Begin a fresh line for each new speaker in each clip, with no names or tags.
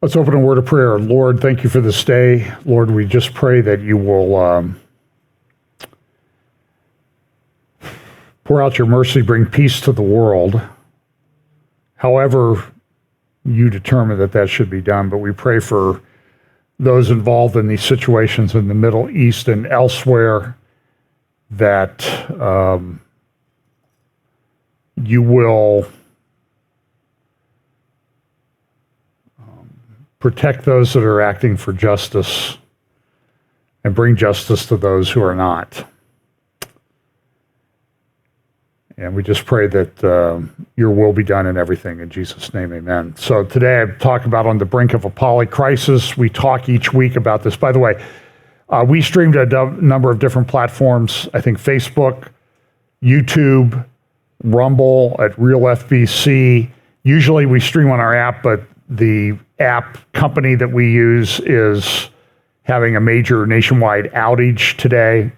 Let's open a word of prayer. Lord, thank you for this day. Lord, we just pray that you will pour out your mercy, bring peace to the world, however you determine that that should be done. But we pray for those involved in these situations in the Middle East and elsewhere, that you will protect those that are acting for justice and bring justice to those who are not. And we just pray that your will be done in everything. In Jesus' name, amen. So today I talk about On the Brink of a Polycrisis. We talk each week about this. By the way, we streamed a number of different platforms. I think Facebook, YouTube, Rumble, at Real FBC. Usually we stream on our app, but the app company that we use is having a major nationwide outage today,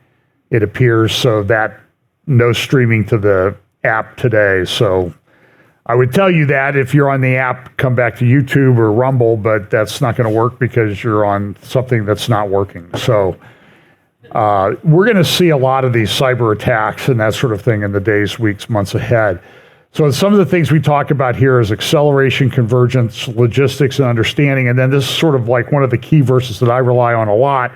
it appears, so that no streaming to the app today. So I would tell you that if you're on the app, come back to YouTube or Rumble, but that's not going to work because you're on something that's not working. So we're going to see a lot of these cyber attacks and that sort of thing in the days, weeks, months ahead. So some of the things we talk about here is acceleration, convergence, logistics, and understanding. And then this is sort of like one of the key verses that I rely on a lot.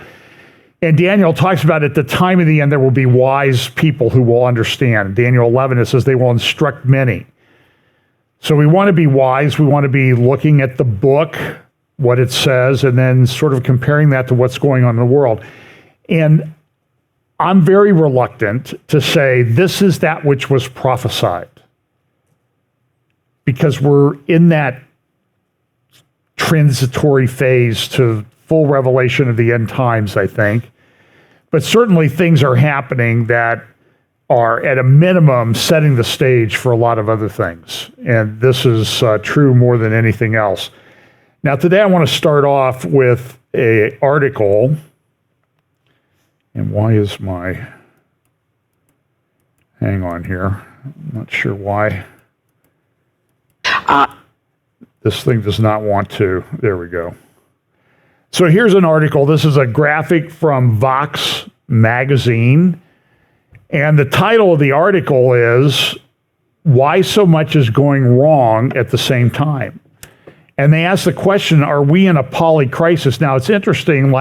And Daniel talks about at the time of the end, there will be wise people who will understand. Daniel 11, it says they will instruct many. So we want to be wise. We want to be looking at the book, what it says, and then sort of comparing that to what's going on in the world. And I'm very reluctant to say this is that which was prophesied, because we're in that transitory phase to full revelation of the end times, I think. But certainly things are happening that are, at a minimum, setting the stage for a lot of other things. And this is true more than anything else. Now, today I want to start off with an article. And why is my... Hang on here. I'm not sure why. This thing does not want to. There we go. So here's an article. This is a graphic from Vox magazine. And the title of the article is, Why So Much Is Going Wrong at the Same Time? And they ask the question, are we in a polycrisis? Now, it's interesting.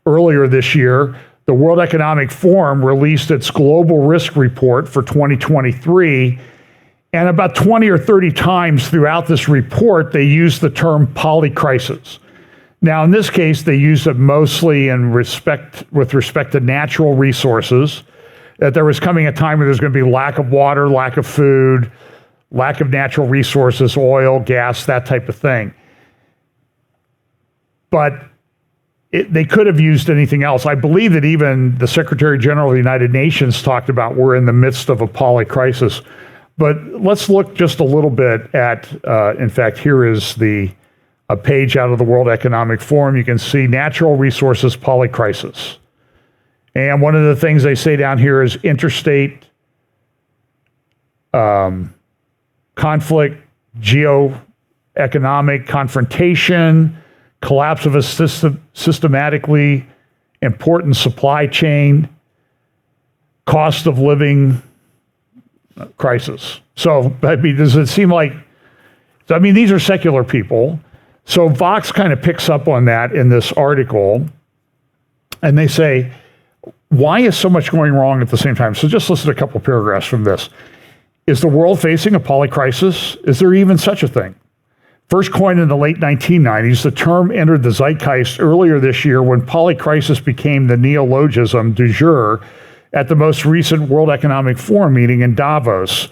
Earlier this year, the World Economic Forum released its Global Risk Report for 2023. And about 20 or 30 times throughout this report, they use the term polycrisis. Now, in this case, they use it mostly with respect to natural resources, that there was coming a time where there's going to be lack of water, lack of food, lack of natural resources, oil, gas, that type of thing. But they could have used anything else. I believe that even the Secretary General of the United Nations talked about we're in the midst of a polycrisis. But let's look just a little bit at, in fact, here is a page out of the World Economic Forum. You can see natural resources polycrisis. And one of the things they say down here is interstate conflict, geoeconomic confrontation, collapse of a systematically important supply chain, cost of living crisis. So, I mean, does it seem like, these are secular people. So Vox kind of picks up on that in this article, and they say, why is so much going wrong at the same time? So just listen to a couple paragraphs from this. Is the world facing a polycrisis? Is there even such a thing? First coined in the late 1990s, the term entered the zeitgeist earlier this year when polycrisis became the neologism du jour at the most recent World Economic Forum meeting in Davos.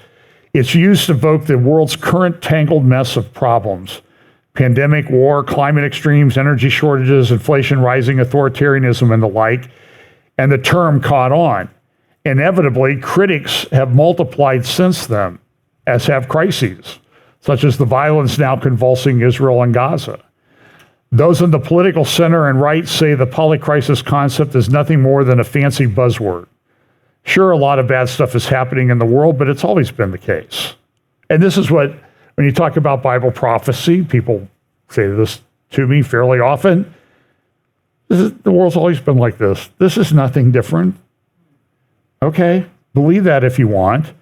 It's used to evoke the world's current tangled mess of problems: pandemic, war, climate extremes, energy shortages, inflation, rising authoritarianism, and the like. And the term caught on. Inevitably, critics have multiplied since then, as have crises, such as the violence now convulsing Israel and Gaza. Those in the political center and right say the polycrisis concept is nothing more than a fancy buzzword. Sure, a lot of bad stuff is happening in the world, but it's always been the case. And this is what, when you talk about Bible prophecy, people say this to me fairly often. The world's always been like this. This is nothing different. Okay, believe that if you want.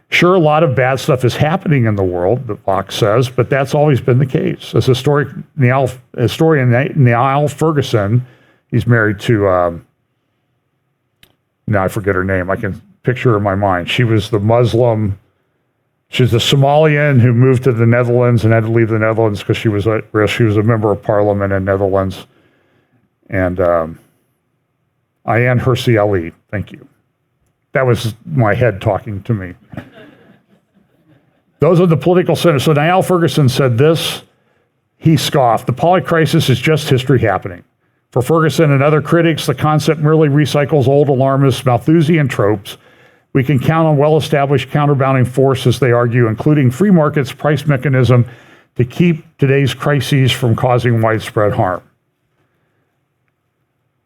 Sure, a lot of bad stuff is happening in the world, the Fox says, but that's always been the case. As historian Niall Ferguson, he's married to, now I forget her name. I can picture her in my mind. She was the Muslim, she's a Somalian who moved to the Netherlands and had to leave the Netherlands because she was at risk. She was a member of parliament in Netherlands. And Ayaan Hirsi Ali, thank you. That was my head talking to me. Those are the political centers. So Niall Ferguson said this, he scoffed, the Polycrisis is just history happening. For Ferguson and other critics, the concept merely recycles old alarmist Malthusian tropes. We can count on well-established counterbounding forces, they argue, including free markets, price mechanism, to keep today's crises from causing widespread harm.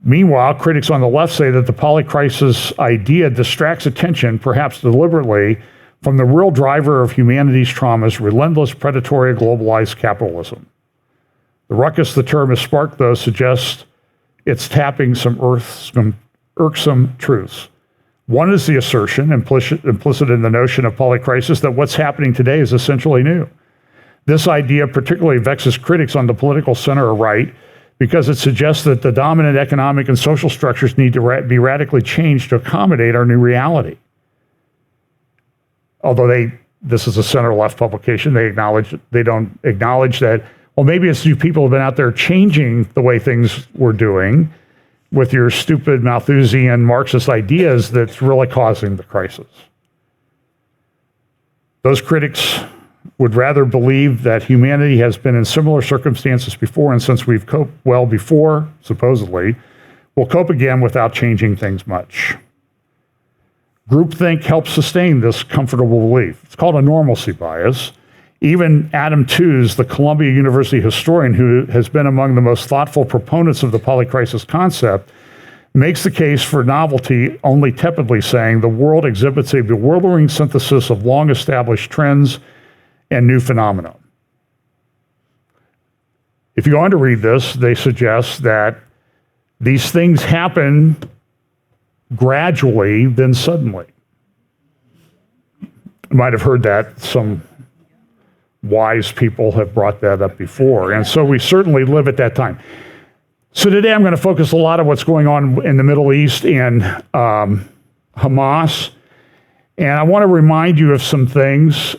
Meanwhile, critics on the left say that the polycrisis idea distracts attention, perhaps deliberately, from the real driver of humanity's traumas, relentless, predatory, globalized capitalism. The ruckus the term has sparked, though, suggests it's tapping some irksome truths. One is the assertion, implicit in the notion of polycrisis, that what's happening today is essentially new. This idea particularly vexes critics on the political center or right, because it suggests that the dominant economic and social structures need to be radically changed to accommodate our new reality. Although this is a center-left publication, they don't acknowledge that, well, maybe it's you people have been out there changing the way things were doing with your stupid Malthusian Marxist ideas that's really causing the crisis. Those critics would rather believe that humanity has been in similar circumstances before, and since we've coped well before, supposedly, we'll cope again without changing things much. Groupthink helps sustain this comfortable belief. It's called a normalcy bias. Even Adam Tooze, the Columbia University historian who has been among the most thoughtful proponents of the polycrisis concept, makes the case for novelty only tepidly, saying the world exhibits a bewildering synthesis of long-established trends and new phenomena. If you go on to read this, they suggest that these things happen gradually, then suddenly. You might have heard that. Some wise people have brought that up before. And so we certainly live at that time. So today I'm going to focus a lot on what's going on in the Middle East and Hamas. And I want to remind you of some things.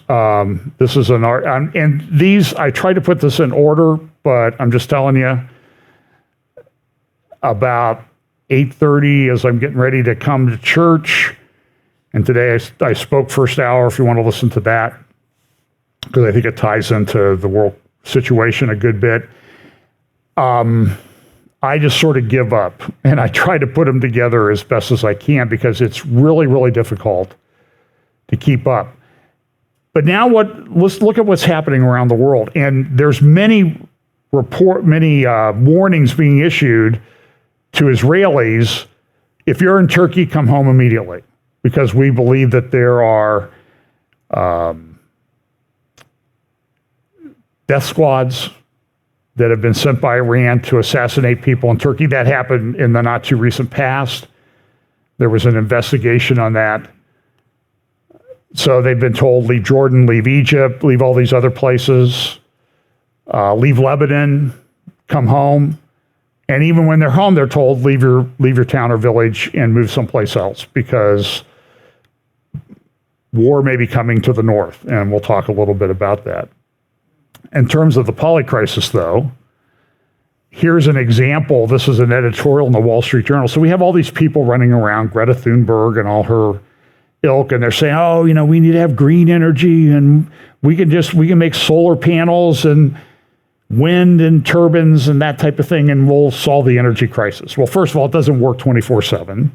This is and these, I try to put this in order, but I'm just telling you, about 8:30 as I'm getting ready to come to church. And today I spoke first hour, if you want to listen to that, because I think it ties into the world situation a good bit. I just sort of give up, and I try to put them together as best as I can because it's really, really difficult to keep up. But now let's look at what's happening around the world. And there's many warnings being issued to Israelis. If you're in Turkey, come home immediately, because we believe that there are death squads that have been sent by Iran to assassinate people in Turkey. That happened in the not too recent past. There was an investigation on that. So they've been told, leave Jordan, leave Egypt, leave all these other places, leave Lebanon, come home. And even when they're home, they're told, leave your town or village and move someplace else, because war may be coming to the north. And we'll talk a little bit about that. In terms of the polycrisis, though, here's an example. This is an editorial in the Wall Street Journal. So we have all these people running around, Greta Thunberg and all her ilk, and they're saying, oh, we need to have green energy, and we can make solar panels and wind and turbines and that type of thing, and we'll solve the energy crisis. Well, first of all, it doesn't work 24/7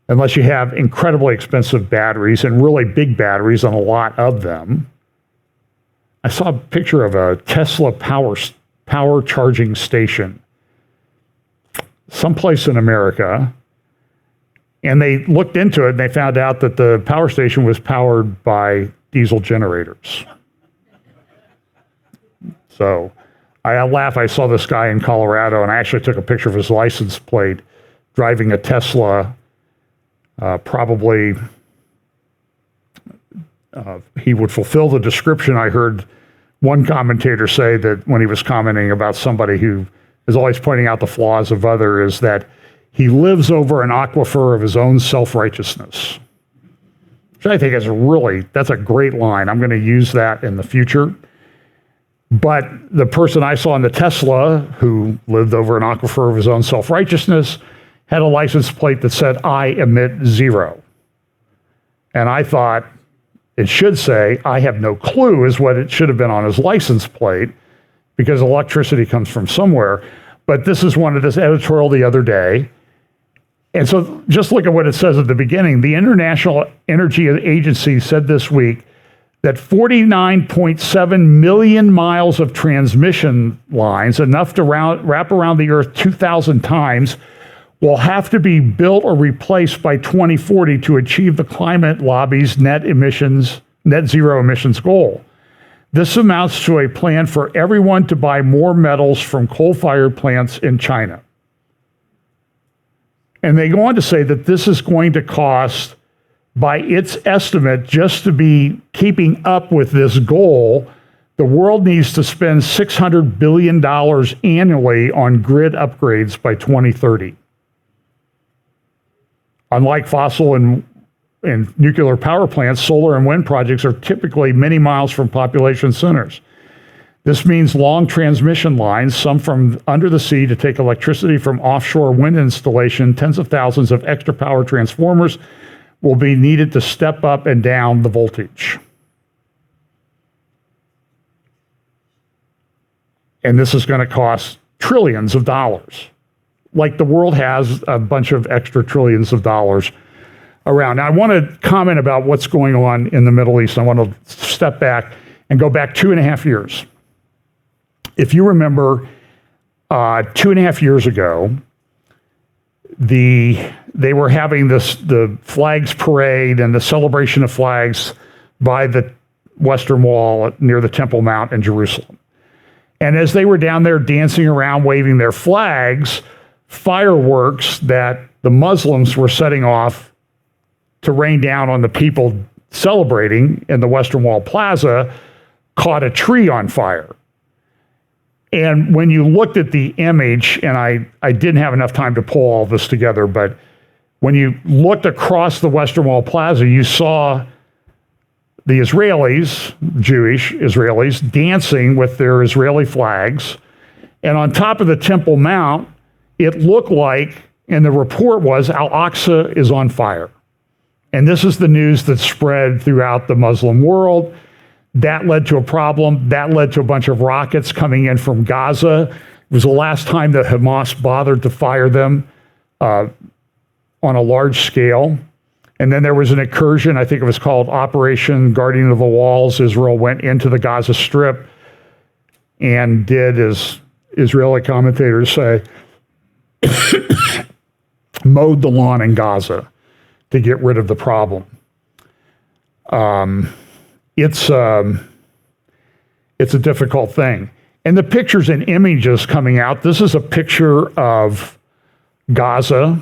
unless you have incredibly expensive batteries and really big batteries and a lot of them. I saw a picture of a Tesla power charging station someplace in America, and they looked into it and they found out that the power station was powered by diesel generators. So I laugh. I saw this guy in Colorado, and I actually took a picture of his license plate driving a Tesla. Probably he would fulfill the description. I heard one commentator say that when he was commenting about somebody who is always pointing out the flaws of others, is that he lives over an aquifer of his own self-righteousness. Which I think is that's a great line. I'm going to use that in the future. But the person I saw in the Tesla, who lived over an aquifer of his own self-righteousness, had a license plate that said, I emit zero. And I thought it should say, I have no clue, is what it should have been on his license plate, because electricity comes from somewhere. But this is one of this editorial the other day. And so just look at what it says at the beginning. The International Energy Agency said this week that 49.7 million miles of transmission lines, enough to wrap around the Earth 2,000 times, will have to be built or replaced by 2040 to achieve the climate lobby's net zero emissions goal. This amounts to a plan for everyone to buy more metals from coal-fired plants in China. And they go on to say that this is going to cost, by its estimate, just to be keeping up with this goal, the world needs to spend $600 billion annually on grid upgrades by 2030. Unlike fossil and nuclear power plants, solar and wind projects are typically many miles from population centers. This means long transmission lines, some from under the sea to take electricity from offshore wind installation. Tens of thousands of extra power transformers will be needed to step up and down the voltage. And this is going to cost trillions of dollars. Like the world has a bunch of extra trillions of dollars around. Now, I want to comment about what's going on in the Middle East. I want to step back and go back 2.5 years. If you remember, 2.5 years ago, they were having the flags parade and the celebration of flags by the Western Wall near the Temple Mount in Jerusalem. And as they were down there dancing around, waving their flags, fireworks that the Muslims were setting off to rain down on the people celebrating in the Western Wall Plaza caught a tree on fire. And when you looked at the image, and I didn't have enough time to pull all this together, but when you looked across the Western Wall Plaza, you saw the Israelis, Jewish Israelis, dancing with their Israeli flags. And on top of the Temple Mount, it looked like, and the report was, Al-Aqsa is on fire. And this is the news that spread throughout the Muslim world. That led to a problem. That led to a bunch of rockets coming in from Gaza. It was the last time that Hamas bothered to fire them on a large scale. And then there was an incursion, I think it was called Operation Guardian of the Walls. Israel went into the Gaza Strip and did, as Israeli commentators say, mowed the lawn in Gaza to get rid of the problem. It's a difficult thing. And the pictures and images coming out, this is a picture of Gaza,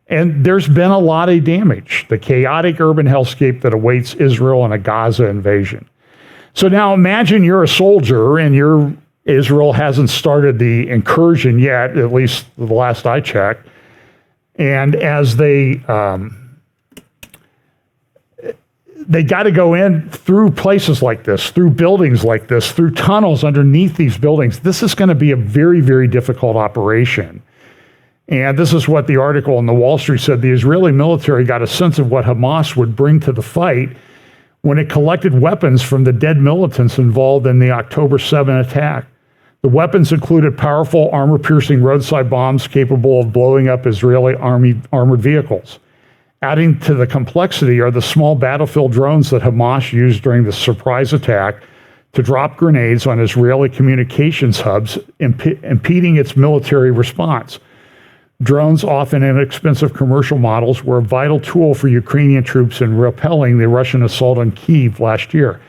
and there's been a lot of damage, the chaotic urban hellscape that awaits Israel in a Gaza invasion. So now imagine you're a soldier and Israel hasn't started the incursion yet, at least the last I checked. And as they got to go in through places like this, through buildings like this, through tunnels underneath these buildings. This is going to be a very, very difficult operation. And this is what the article in the Wall Street said. The Israeli military got a sense of what Hamas would bring to the fight when it collected weapons from the dead militants involved in the October 7 attack. The weapons included powerful armor-piercing roadside bombs capable of blowing up Israeli armored vehicles. Adding to the complexity are the small battlefield drones that Hamas used during the surprise attack to drop grenades on Israeli communications hubs, impeding its military response. Drones, often inexpensive commercial models, were a vital tool for Ukrainian troops in repelling the Russian assault on Kyiv last year.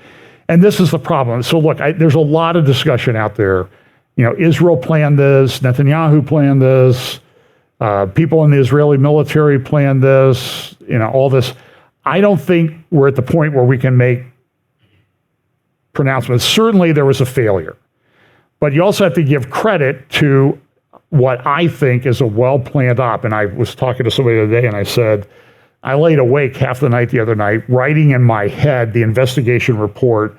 And this is the problem. So look, there's a lot of discussion out there Israel planned this, Netanyahu planned this, people in the Israeli military planned this, all this. I don't think we're at the point where we can make pronouncements. Certainly there was a failure. But you also have to give credit to what I think is a well-planned op. And I was talking to somebody the other day and I said, I laid awake half the night the other night, writing in my head the investigation report,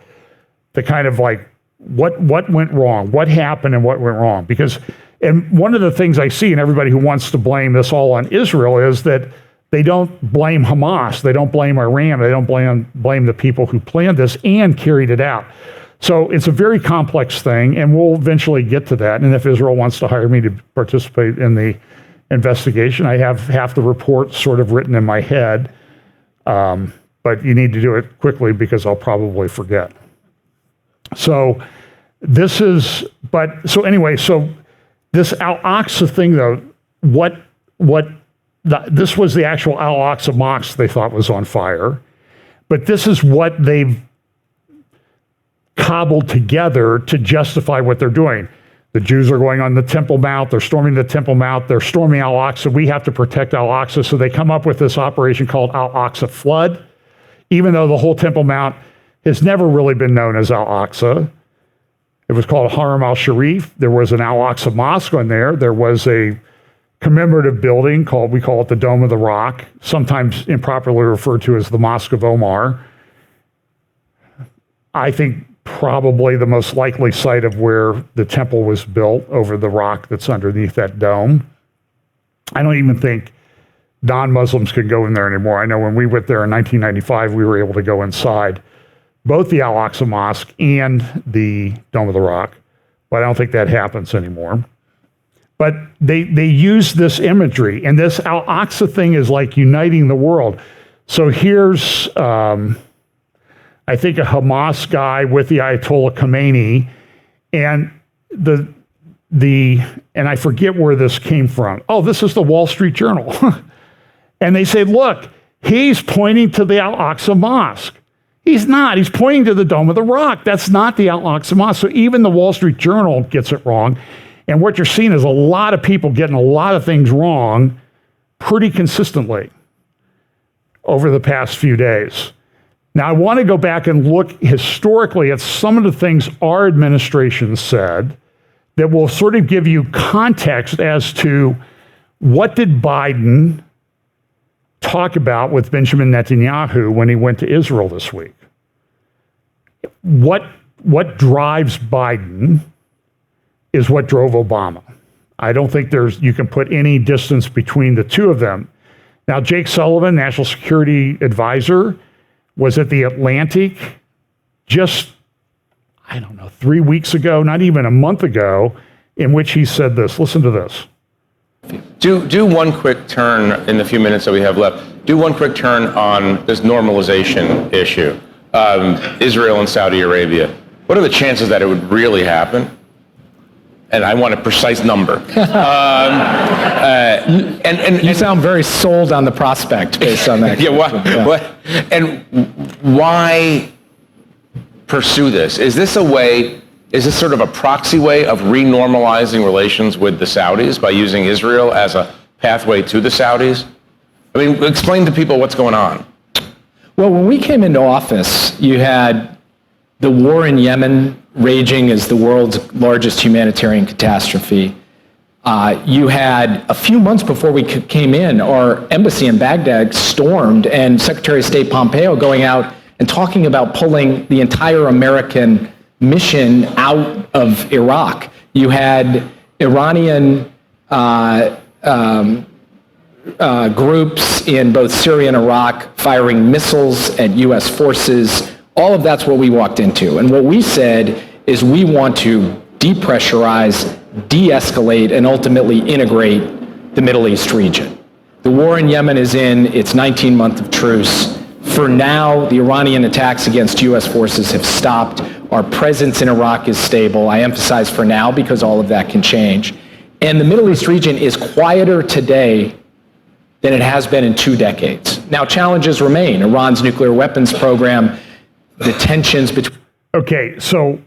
the kind of like, what went wrong? What happened and what went wrong? And one of the things I see in everybody who wants to blame this all on Israel is that they don't blame Hamas, they don't blame Iran, they don't blame the people who planned this and carried it out. So it's a very complex thing, and we'll eventually get to that. And if Israel wants to hire me to participate in the investigation, I have half the report sort of written in my head, but you need to do it quickly because I'll probably forget. So this is, so this Al-Aqsa thing though, this was the actual Al-Aqsa mosque they thought was on fire, but this is what they've cobbled together to justify what they're doing. The Jews are going on the Temple Mount, they're storming the Temple Mount, they're storming Al-Aqsa, we have to protect Al-Aqsa, so they come up with this operation called Al-Aqsa Flood, even though the whole Temple Mount has never really been known as Al-Aqsa. It was called Haram al-Sharif. There was an Al-Aqsa mosque on there. There was a commemorative building we call it the Dome of the Rock, sometimes improperly referred to as the Mosque of Omar. I think probably the most likely site of where the temple was built over the rock that's underneath that dome. I don't even think non-Muslims can go in there anymore. I know when we went there in 1995, we were able to go inside both the Al-Aqsa Mosque and the Dome of the Rock, but I don't think that happens anymore. But they use this imagery, and this Al-Aqsa thing is like uniting the world. So here's, I think, a Hamas guy with the Ayatollah Khomeini, and and I forget where this came from. Oh, this is the Wall Street Journal. And they say, look, he's pointing to the Al-Aqsa Mosque. He's not. He's pointing to the Dome of the Rock. That's not the Al-Aqsa Mosque. So even the Wall Street Journal gets it wrong. And what you're seeing is a lot of people getting a lot of things wrong pretty consistently over the past few days. Now, I want to go back and look historically at some of the things our administration said that will sort of give you context as to what did Biden talk about with Benjamin Netanyahu when he went to Israel this week. What drives Biden is what drove Obama. I don't think you can put any distance between the two of them. Now, Jake Sullivan, National Security Advisor, was at the Atlantic just, 3 weeks ago, not even a month ago, in which he said this. Listen to this.
Do one quick turn in the few minutes that we have left. Do one quick turn on this normalization issue. Israel and Saudi Arabia. What are the chances that it would really happen? And I want a precise number.
You sound very sold on the prospect based on that.
Why pursue this? Is this sort of a proxy way of renormalizing relations with the Saudis by using Israel as a pathway to the Saudis? I mean, explain to people what's going on.
Well, when we came into office, you had the war in Yemen raging as the world's largest humanitarian catastrophe. You had, a few months before we came in, our embassy in Baghdad stormed, and Secretary of State Pompeo going out and talking about pulling the entire American mission out of Iraq. You had Iranian groups in both Syria and Iraq firing missiles at U.S. forces. All of that's what we walked into. And what we said is we want to depressurize, de-escalate, and ultimately integrate the Middle East region. The war in Yemen is in its 19th month of truce. For now, the Iranian attacks against U.S. forces have stopped. Our presence in Iraq is stable. I emphasize for now because all of that can change. And the Middle East region is quieter today than it has been in 2 decades. Now, challenges remain. Iran's nuclear weapons program, the tensions between...
Okay, so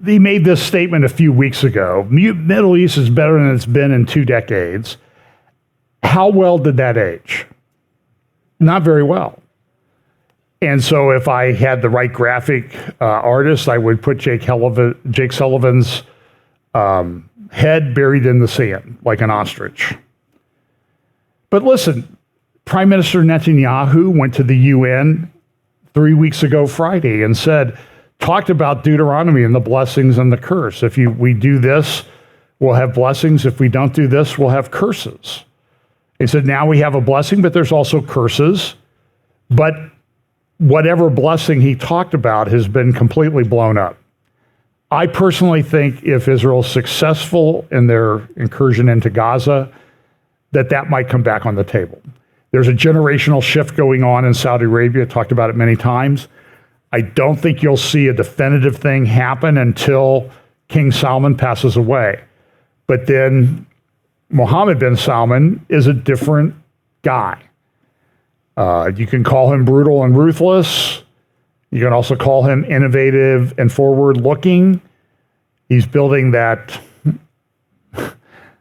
he made this statement a few weeks ago. Middle East is better than it's been in 2 decades. How well did that age? Not very well. And so if I had the right graphic artist, I would put Jake Sullivan's head buried in the sand like an ostrich. But listen, Prime Minister Netanyahu went to the UN 3 weeks ago Friday and talked about Deuteronomy and the blessings and the curse. If we do this, we'll have blessings. If we don't do this, we'll have curses. He said, now we have a blessing, but there's also curses. But whatever blessing he talked about has been completely blown up. I personally think if Israel's successful in their incursion into Gaza, that might come back on the table. There's a generational shift going on in Saudi Arabia. Talked about it many times. I don't think you'll see a definitive thing happen until King Salman passes away. But then Mohammed bin Salman is a different guy. You can call him brutal and ruthless. You can also call him innovative and forward-looking. He's building that,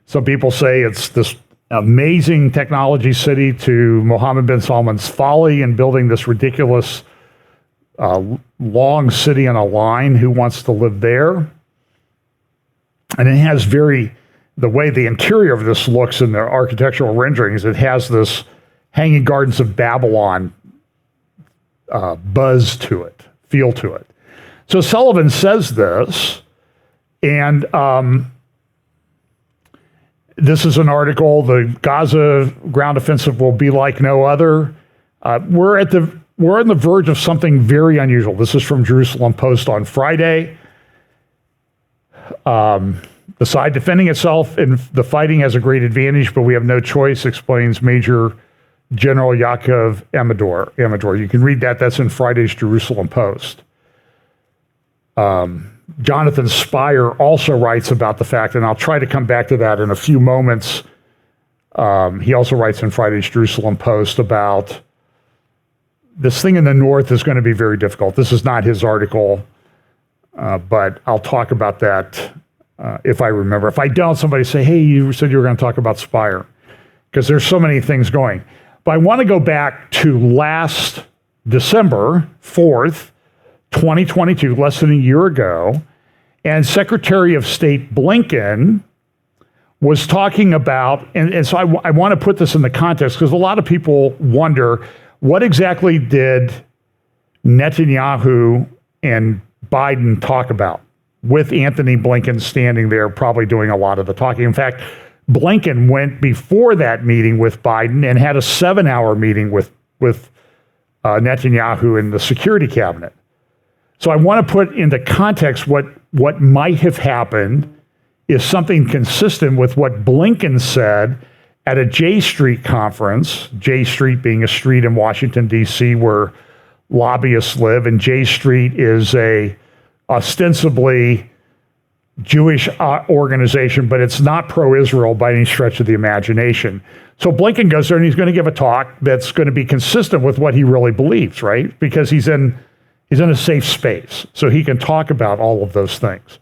some people say it's this amazing technology city to Mohammed bin Salman's folly in building this ridiculous long city on a line. Who wants to live there? And it has the way the interior of this looks in the architectural renderings, it has this Hanging Gardens of Babylon buzz to it, feel to it. So Sullivan says this, and this is an article, the Gaza ground offensive will be like no other. We're on the verge of something very unusual. This is from Jerusalem Post on Friday. The side defending itself in the fighting has a great advantage, but we have no choice, explains Major General Yaakov Amador. You can read that. That's in Friday's Jerusalem Post. Jonathan Spire also writes about the fact, and I'll try to come back to that in a few moments. He also writes in Friday's Jerusalem Post about this thing in the north is going to be very difficult. This is not his article, but I'll talk about that if I remember. If I don't, somebody say, hey, you said you were going to talk about Spire, because there's so many things going. But I want to go back to last December 4th, 2022, less than a year ago, and Secretary of State Blinken was talking about, and so I want to put this in the context, because a lot of people wonder, what exactly did Netanyahu and Biden talk about, with Anthony Blinken standing there probably doing a lot of the talking. In fact, Blinken went before that meeting with Biden and had a 7-hour meeting with Netanyahu in the security cabinet. So I want to put into context what might have happened is something consistent with what Blinken said at a J Street conference, J Street being a street in Washington, D.C., where lobbyists live, and J Street is a ostensibly Jewish organization, but it's not pro-Israel by any stretch of the imagination. So Blinken goes there and he's going to give a talk that's going to be consistent with what he really believes, right? Because he's in a safe space, so he can talk about all of those things.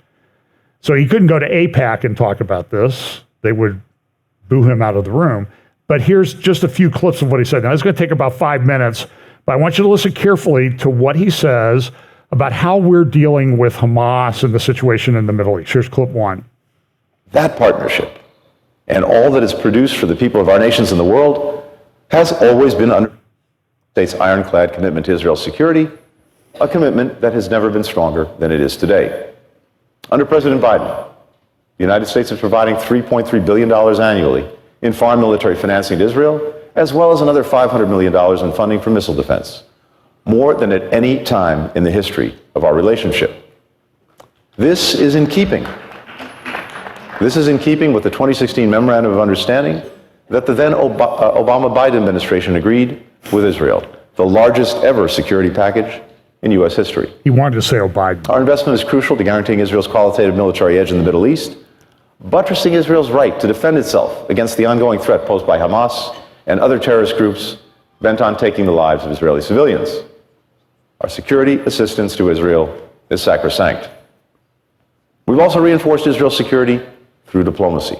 So he couldn't go to AIPAC and talk about this. They would boo him out of the room. But here's just a few clips of what he said. Now, it's going to take about 5 minutes, but I want you to listen carefully to what he says about how we're dealing with Hamas and the situation in the Middle East. Here's clip 1.
That partnership and all that it's produced for the people of our nations and the world has always been under the States' ironclad commitment to Israel's security, a commitment that has never been stronger than it is today. Under President Biden, the United States is providing $3.3 billion annually in foreign military financing to Israel, as well as another $500 million in funding for missile defense, more than at any time in the history of our relationship. This is in keeping with the 2016 Memorandum of Understanding that the then Obama-Biden administration agreed with Israel, the largest ever security package in U.S. history.
He wanted to say Biden.
Our investment is crucial to guaranteeing Israel's qualitative military edge in the Middle East, buttressing Israel's right to defend itself against the ongoing threat posed by Hamas and other terrorist groups bent on taking the lives of Israeli civilians. Our security assistance to Israel is sacrosanct. We've also reinforced Israel's security through diplomacy.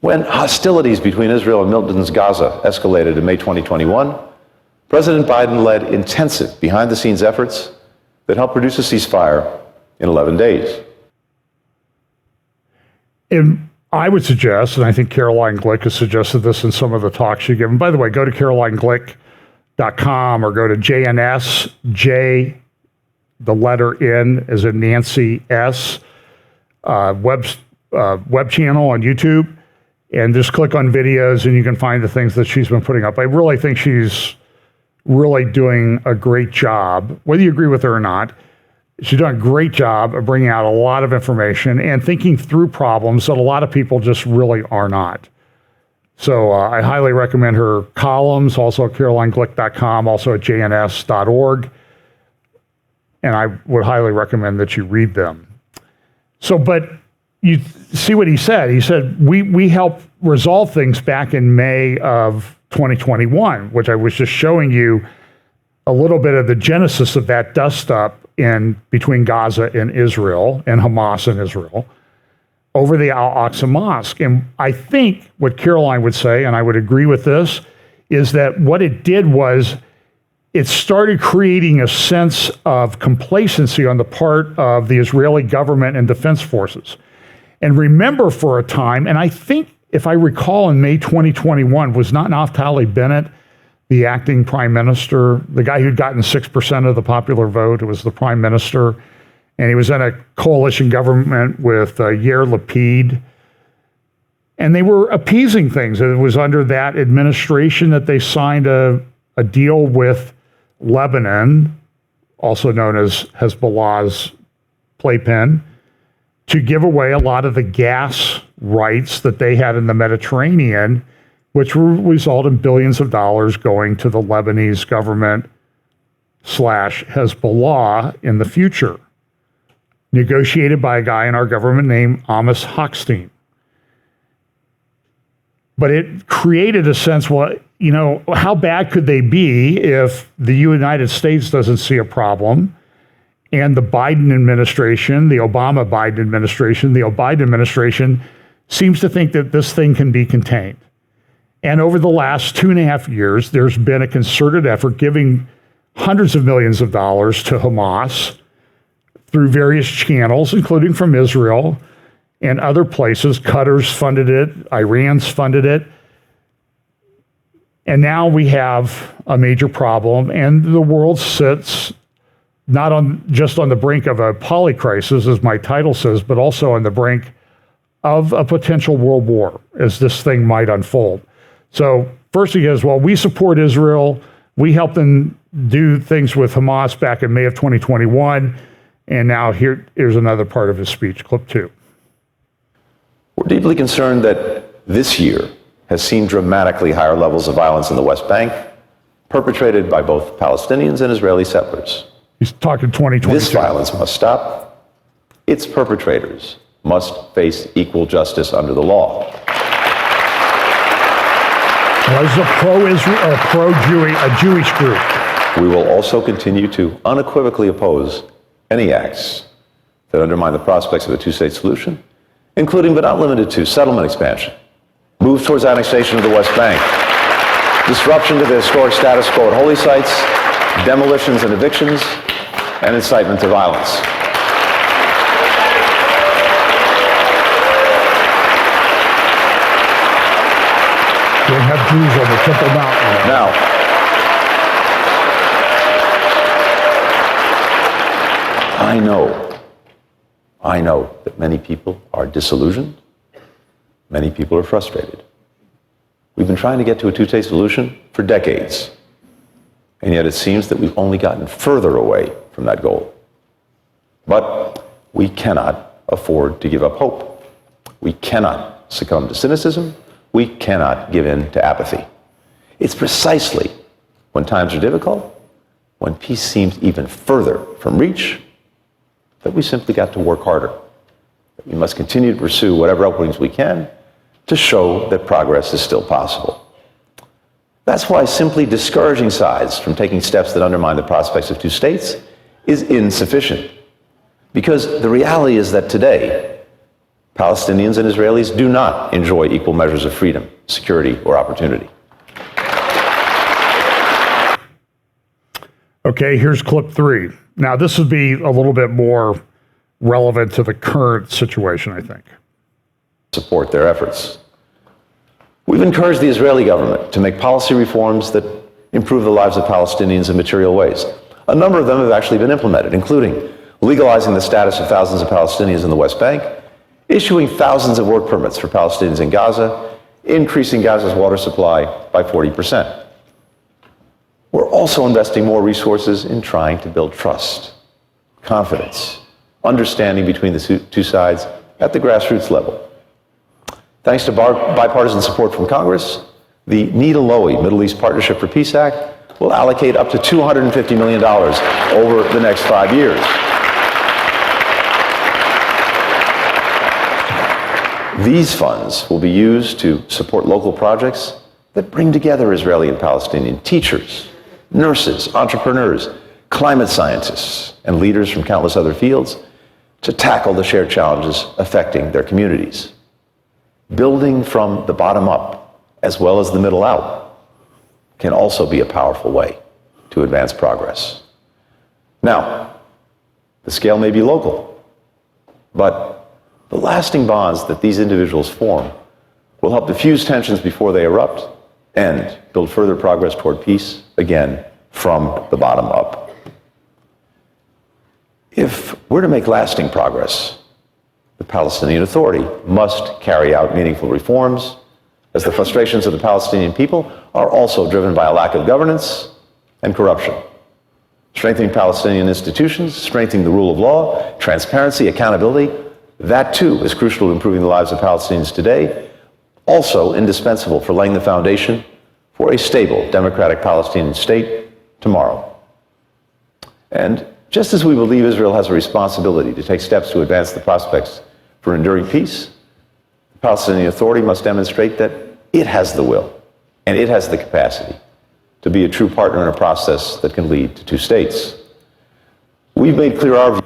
When hostilities between Israel and militant Gaza escalated in May 2021, President Biden led intensive behind-the-scenes efforts that helped produce a ceasefire in 11 days.
And I would suggest, and I think Caroline Glick has suggested this in some of the talks she's given. By the way, go to carolineglick.com or go to JNS, the letter N as in Nancy S, web channel on YouTube, and just click on videos and you can find the things that she's been putting up. I really think she's really doing a great job, whether you agree with her or not. She's done a great job of bringing out a lot of information and thinking through problems that a lot of people just really are not. So I highly recommend her columns, also at carolineglick.com, also at jns.org. And I would highly recommend that you read them. So, but you see what he said. He said, we helped resolve things back in May of 2021, which I was just showing you a little bit of the genesis of that dust-up in between Gaza and Israel, and Hamas and Israel, over the Al-Aqsa Mosque. And I think what Caroline would say, and I would agree with this, is that what it did was it started creating a sense of complacency on the part of the Israeli government and defense forces. And remember for a time, and I think if I recall in May 2021, was not Naftali Bennett the acting prime minister, the guy who'd gotten 6% of the popular vote, who was the prime minister, and he was in a coalition government with Yair Lapid, and they were appeasing things. It was under that administration that they signed a deal with Lebanon, also known as Hezbollah's playpen, to give away a lot of the gas rights that they had in the Mediterranean, which will result in billions of dollars going to the Lebanese government / Hezbollah in the future, negotiated by a guy in our government named Amos Hochstein. But it created a sense, well, you know, how bad could they be if the United States doesn't see a problem and the Biden administration, the Obama-Biden administration, the Biden administration seems to think that this thing can be contained. And over the last 2.5 years, there's been a concerted effort giving hundreds of millions of dollars to Hamas through various channels, including from Israel and other places. Qatar's funded it, Iran's funded it. And now we have a major problem, and the world sits not just on the brink of a polycrisis, as my title says, but also on the brink of a potential world war as this thing might unfold. So first he goes, well, we support Israel. We helped them do things with Hamas back in May of 2021. And now here's another part of his speech, clip 2.
We're deeply concerned that this year has seen dramatically higher levels of violence in the West Bank, perpetrated by both Palestinians and Israeli settlers.
He's talking 2022.
This violence must stop. Its perpetrators must face equal justice under the law.
Was a pro-Israel or a Jewish group.
We will also continue to unequivocally oppose any acts that undermine the prospects of a two-state solution, including but not limited to settlement expansion, moves towards annexation of the West Bank, disruption to the historic status quo at holy sites, demolitions and evictions, and incitement to violence.
They have Jews on the Temple Mountain.
Now, I know that many people are disillusioned. Many people are frustrated. We've been trying to get to a two-state solution for decades, and yet it seems that we've only gotten further away from that goal. But we cannot afford to give up hope. We cannot succumb to cynicism. We cannot give in to apathy. It's precisely when times are difficult, when peace seems even further from reach, that we simply got to work harder. That we must continue to pursue whatever openings we can to show that progress is still possible. That's why simply discouraging sides from taking steps that undermine the prospects of two states is insufficient. Because the reality is that today, Palestinians and Israelis do not enjoy equal measures of freedom, security, or opportunity.
Okay, here's clip 3. Now, this would be a little bit more relevant to the current situation, I think.
Support their efforts. We've encouraged the Israeli government to make policy reforms that improve the lives of Palestinians in material ways. A number of them have actually been implemented, including legalizing the status of thousands of Palestinians in the West Bank, issuing thousands of work permits for Palestinians in Gaza, increasing Gaza's water supply by 40%. We're also investing more resources in trying to build trust, confidence, understanding between the two sides at the grassroots level. Thanks to bipartisan support from Congress, the Nita Lowey Middle East Partnership for Peace Act will allocate up to $250 million over the next 5 years. These funds will be used to support local projects that bring together Israeli and Palestinian teachers, nurses, entrepreneurs, climate scientists, and leaders from countless other fields to tackle the shared challenges affecting their communities. Building from the bottom up, as well as the middle out, can also be a powerful way to advance progress. Now, the scale may be local, but the lasting bonds that these individuals form will help diffuse tensions before they erupt and build further progress toward peace, again, from the bottom up. If we're to make lasting progress, the Palestinian Authority must carry out meaningful reforms, as the frustrations of the Palestinian people are also driven by a lack of governance and corruption. Strengthening Palestinian institutions, strengthening the rule of law, transparency, accountability, that too is crucial to improving the lives of Palestinians today, also indispensable for laying the foundation for a stable, democratic Palestinian state tomorrow. And just as we believe Israel has a responsibility to take steps to advance the prospects for enduring peace, the Palestinian Authority must demonstrate that it has the will and it has the capacity to be a true partner in a process that can lead to two states. We've made clear our view.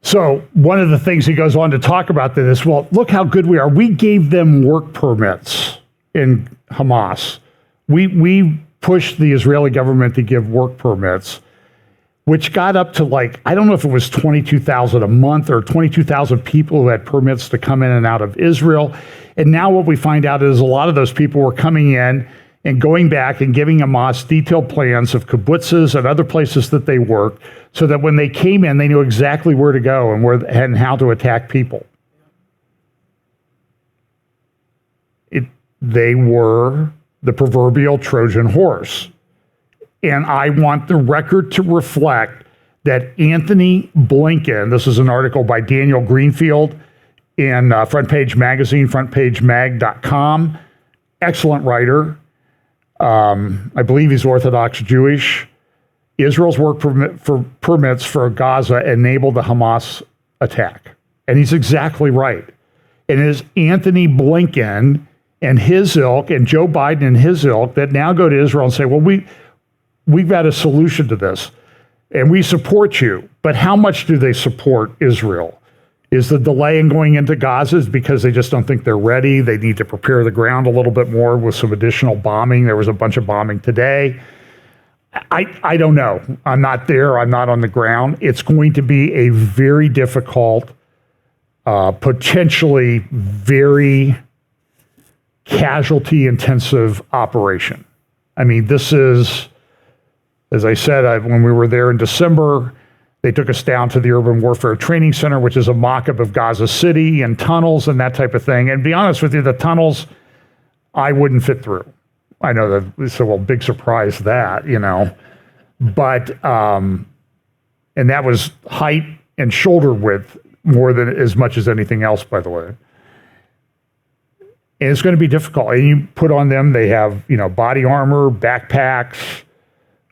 So one of the things he goes on to talk about that is, well, look how good we are. We gave them work permits in Hamas. We pushed the Israeli government to give work permits, which got up to I don't know if it was 22,000 a month or 22,000 people who had permits to come in and out of Israel. And now what we find out is a lot of those people were coming in and going back and giving Hamas detailed plans of kibbutzes and other places that they worked, so that when they came in, they knew exactly where to go and how to attack people. They were the proverbial Trojan horse. And I want the record to reflect that Anthony Blinken, this is an article by Daniel Greenfield in Front Page Magazine, frontpagemag.com, excellent writer. I believe he's Orthodox Jewish. Israel's work permits for Gaza enabled the Hamas attack. And he's exactly right. And it is Anthony Blinken and his ilk and Joe Biden and his ilk that now go to Israel and say, well, we've got a solution to this and we support you. But how much do they support Israel? Is the delay in going into Gaza because they just don't think they're ready? They need to prepare the ground a little bit more with some additional bombing. There was a bunch of bombing today. I don't know. I'm not there. I'm not on the ground. It's going to be a very difficult, potentially very casualty-intensive operation. I mean, this is, as I said, when we were there in December, they took us down to the Urban Warfare Training Center, which is a mock-up of Gaza City and tunnels and that type of thing. And to be honest with you, the tunnels, I wouldn't fit through. I know that, so well, big surprise that, but, and that was height and shoulder width more than as much as anything else, by the way. And it's going to be difficult. And you put on them, they have, body armor, backpacks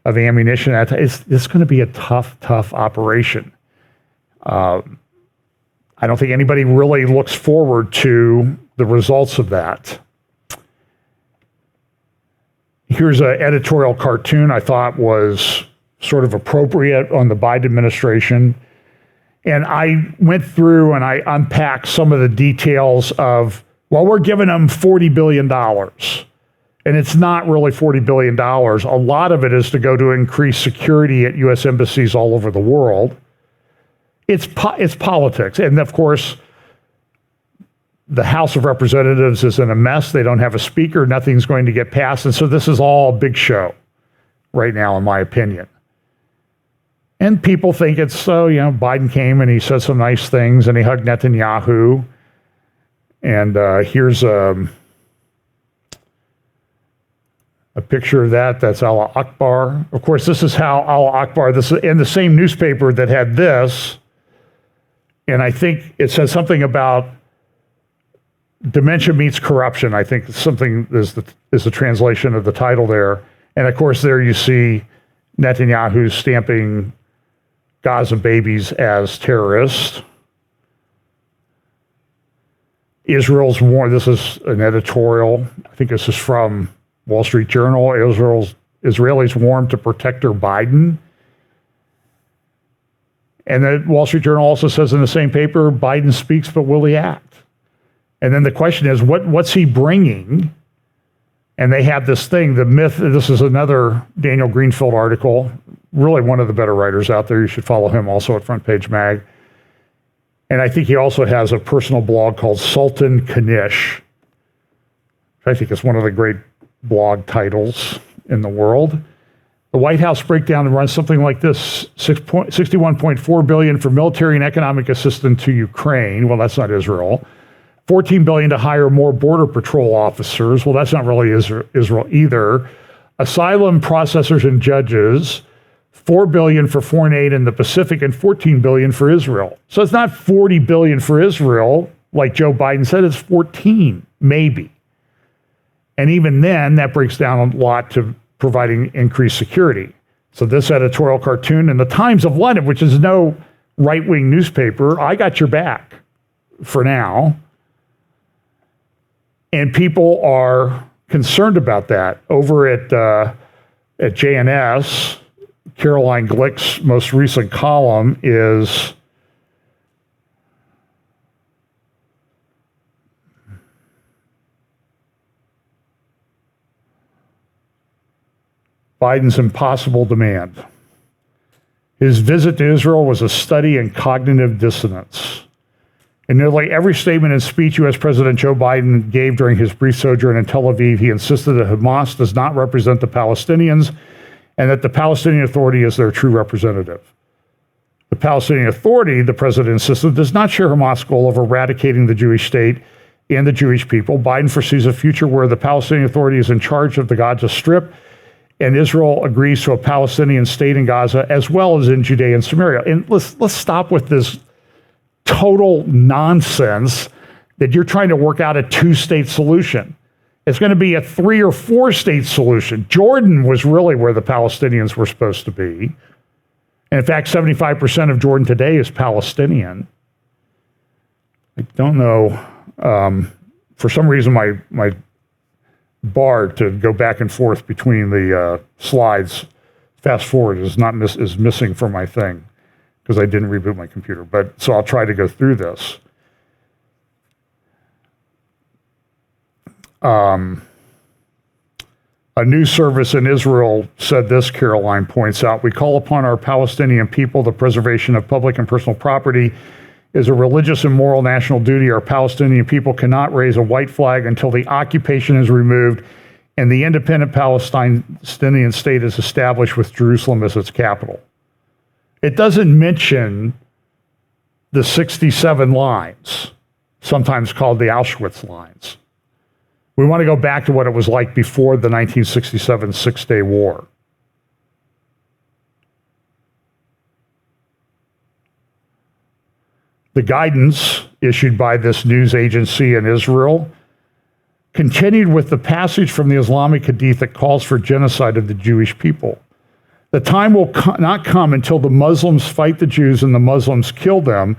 of ammunition. It's going to be a tough operation. I don't think anybody really looks forward to the results of that. Here's an editorial cartoon I thought was sort of appropriate on the Biden administration. And I went through and I unpacked some of the details of, well, we're giving them $40 billion. And it's not really $40 billion. A lot of it is to go to increase security at U.S. embassies all over the world. It's politics. And of course, the House of Representatives is in a mess. They don't have a speaker. Nothing's going to get passed. And so this is all a big show right now, in my opinion. And people think it's so, Biden came and he said some nice things and he hugged Netanyahu. And here's a picture of that. That's Allah Akbar. Of course, this is how Allah Akbar, this is in the same newspaper that had this. And I think it says something about dementia meets corruption. I think something is the translation of the title there. And of course, there you see Netanyahu stamping Gaza babies as terrorists. Israel's warned, this is an editorial, I think this is from Wall Street Journal, Israelis warned to protector Biden. And the Wall Street Journal also says in the same paper, Biden speaks, but will he act? And then the question is, what's he bringing? And they have this thing, the myth, this is another Daniel Greenfield article, really one of the better writers out there. You should follow him also at Front Page Mag. And I think he also has a personal blog called Sultan Kanish. I think it's one of the great blog titles in the world. The White House breakdown runs something like this: $61.4 billion for military and economic assistance to Ukraine. Well, that's not Israel. $14 billion to hire more border patrol officers. Well, that's not really Israel either. Asylum processors and judges. $4 billion for foreign aid in the Pacific and $14 billion for Israel. So it's not $40 billion for Israel, like Joe Biden said. It's 14, maybe. And even then, that breaks down a lot to providing increased security. So this editorial cartoon in the Times of London, which is no right-wing newspaper, I got your back for now. And people are concerned about that. Over at JNS, Caroline Glick's most recent column is Biden's impossible demand. His visit to Israel was a study in cognitive dissonance. In nearly every statement and speech U.S. President Joe Biden gave during his brief sojourn in Tel Aviv, he insisted that Hamas does not represent the Palestinians and that the Palestinian Authority is their true representative. The Palestinian Authority, the president insisted, does not share Hamas' goal of eradicating the Jewish state and the Jewish people. Biden foresees a future where the Palestinian Authority is in charge of the Gaza Strip, and Israel agrees to a Palestinian state in Gaza as well as in Judea and Samaria. And let's stop with this total nonsense that you're trying to work out a two-state solution. It's going to be a 3 or 4 state solution. Jordan was really where the Palestinians were supposed to be. And in fact, 75% of Jordan today is Palestinian. I don't know. For some reason, my bar to go back and forth between the slides, fast forward, is missing from my thing because I didn't reboot my computer. But so I'll try to go through this. A news service in Israel said this, Caroline points out, "We call upon our Palestinian people. The preservation of public and personal property is a religious and moral national duty. Our Palestinian people cannot raise a white flag until the occupation is removed and the independent Palestinian state is established with Jerusalem as its capital." It doesn't mention the 67 lines, sometimes called the Auschwitz lines. We want to go back to what it was like before the 1967 Six-Day War. The guidance issued by this news agency in Israel continued with the passage from the Islamic Hadith that calls for genocide of the Jewish people. The time will not come until the Muslims fight the Jews and the Muslims kill them,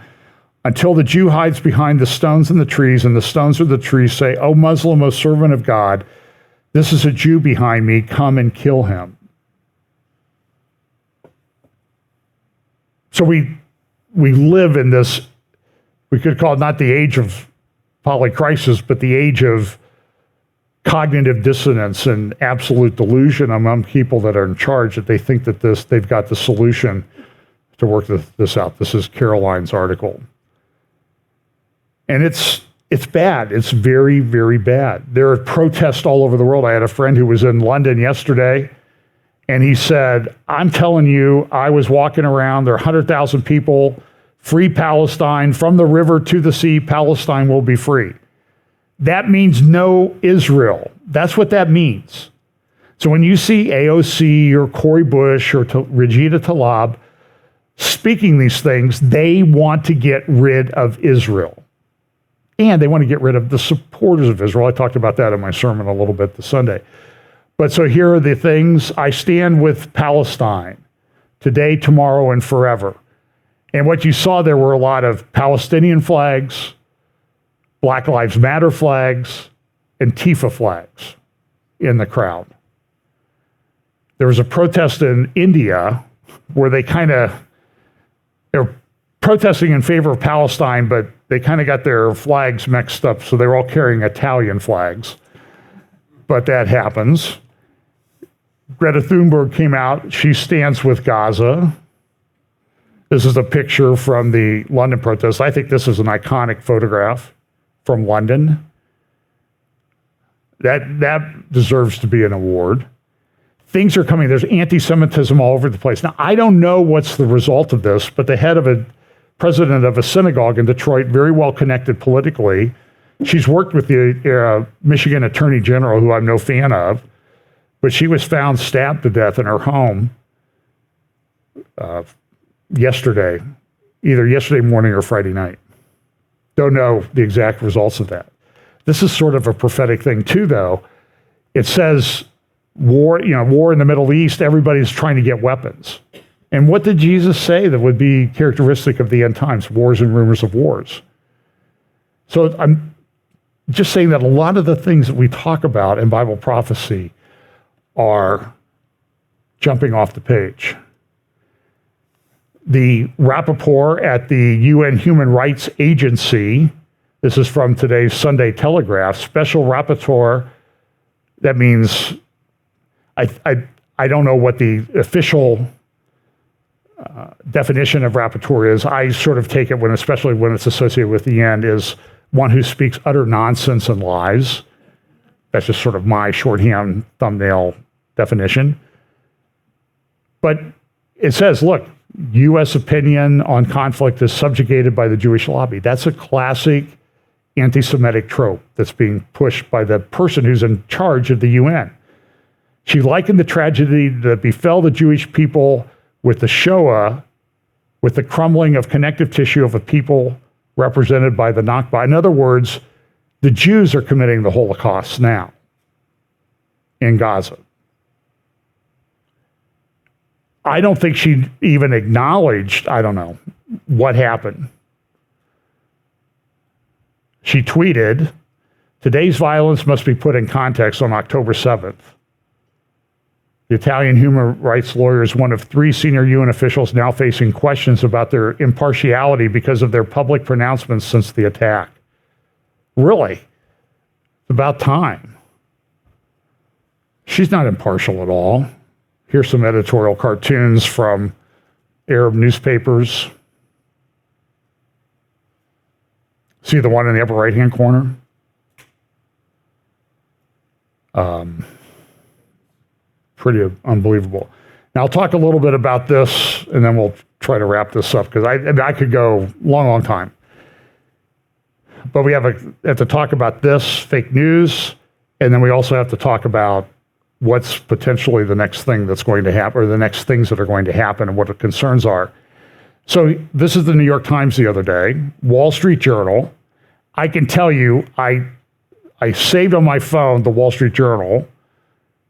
until the Jew hides behind the stones and the trees, and the stones or the trees say, "O Muslim, O servant of God, this is a Jew behind me, come and kill him." So we live in this, we could call it not the age of polycrisis, but the age of cognitive dissonance and absolute delusion among people that are in charge, that they think that they've got the solution to work this out. This is Caroline's article. And it's bad. It's very, very bad. There are protests all over the world. I had a friend who was in London yesterday, and he said, I'm telling you, I was walking around, there are 100,000 people, free Palestine, from the river to the sea, Palestine will be free. That means no Israel. That's what that means. So when you see AOC or Cori Bush or Regina Tlaib speaking these things, they want to get rid of Israel. And they want to get rid of the supporters of Israel. I talked about that in my sermon a little bit this Sunday. But so here are the things. I stand with Palestine today, tomorrow, and forever. And what you saw there were a lot of Palestinian flags, Black Lives Matter flags, and Antifa flags in the crowd. There was a protest in India where they're protesting in favor of Palestine, but they kind of got their flags mixed up, so they're all carrying Italian flags. But that happens. Greta Thunberg came out. She stands with Gaza. This is a picture from the London protest. I think this is an iconic photograph from London. That deserves to be an award. Things are coming. There's anti-Semitism all over the place. Now, I don't know what's the result of this, but the head of president of a synagogue in Detroit, very well connected politically, she's worked with the Michigan Attorney General, who I'm no fan of, but she was found stabbed to death in her home yesterday, either yesterday morning or Friday night. Don't know the exact results of that. This is sort of a prophetic thing too, though. It says war in the Middle East, everybody's trying to get weapons. And what did Jesus say that would be characteristic of the end times? Wars and rumors of wars. So I'm just saying that a lot of the things that we talk about in Bible prophecy are jumping off the page. The rapporteur at the UN Human Rights Agency, this is from today's Sunday Telegraph, special rapporteur, that means, I don't know what the official definition of rapporteur is. I sort of take it, especially when it's associated with the end, is one who speaks utter nonsense and lies. That's just sort of my shorthand thumbnail definition. But it says, look, U.S. opinion on conflict is subjugated by the Jewish lobby. That's a classic anti-Semitic trope that's being pushed by the person who's in charge of the UN. She likened the tragedy that befell the Jewish people with the Shoah, with the crumbling of connective tissue of a people represented by the Nakba. In other words, the Jews are committing the Holocaust now in Gaza. I don't think she even acknowledged, I don't know, what happened. She tweeted, today's violence must be put in context on October 7th. The Italian human rights lawyer is one of 3 senior UN officials now facing questions about their impartiality because of their public pronouncements since the attack. Really? It's about time. She's not impartial at all. Here's some editorial cartoons from Arab newspapers. See the one in the upper right-hand corner? Pretty unbelievable. Now, I'll talk a little bit about this, and then we'll try to wrap this up, because I could go long time. But we have to talk about this, fake news, and then we also have to talk about what's potentially the next thing that's going to happen, or the next things that are going to happen, and what the concerns are. So this is the New York Times the other day, Wall Street Journal. I can tell you, I saved on my phone the Wall Street Journal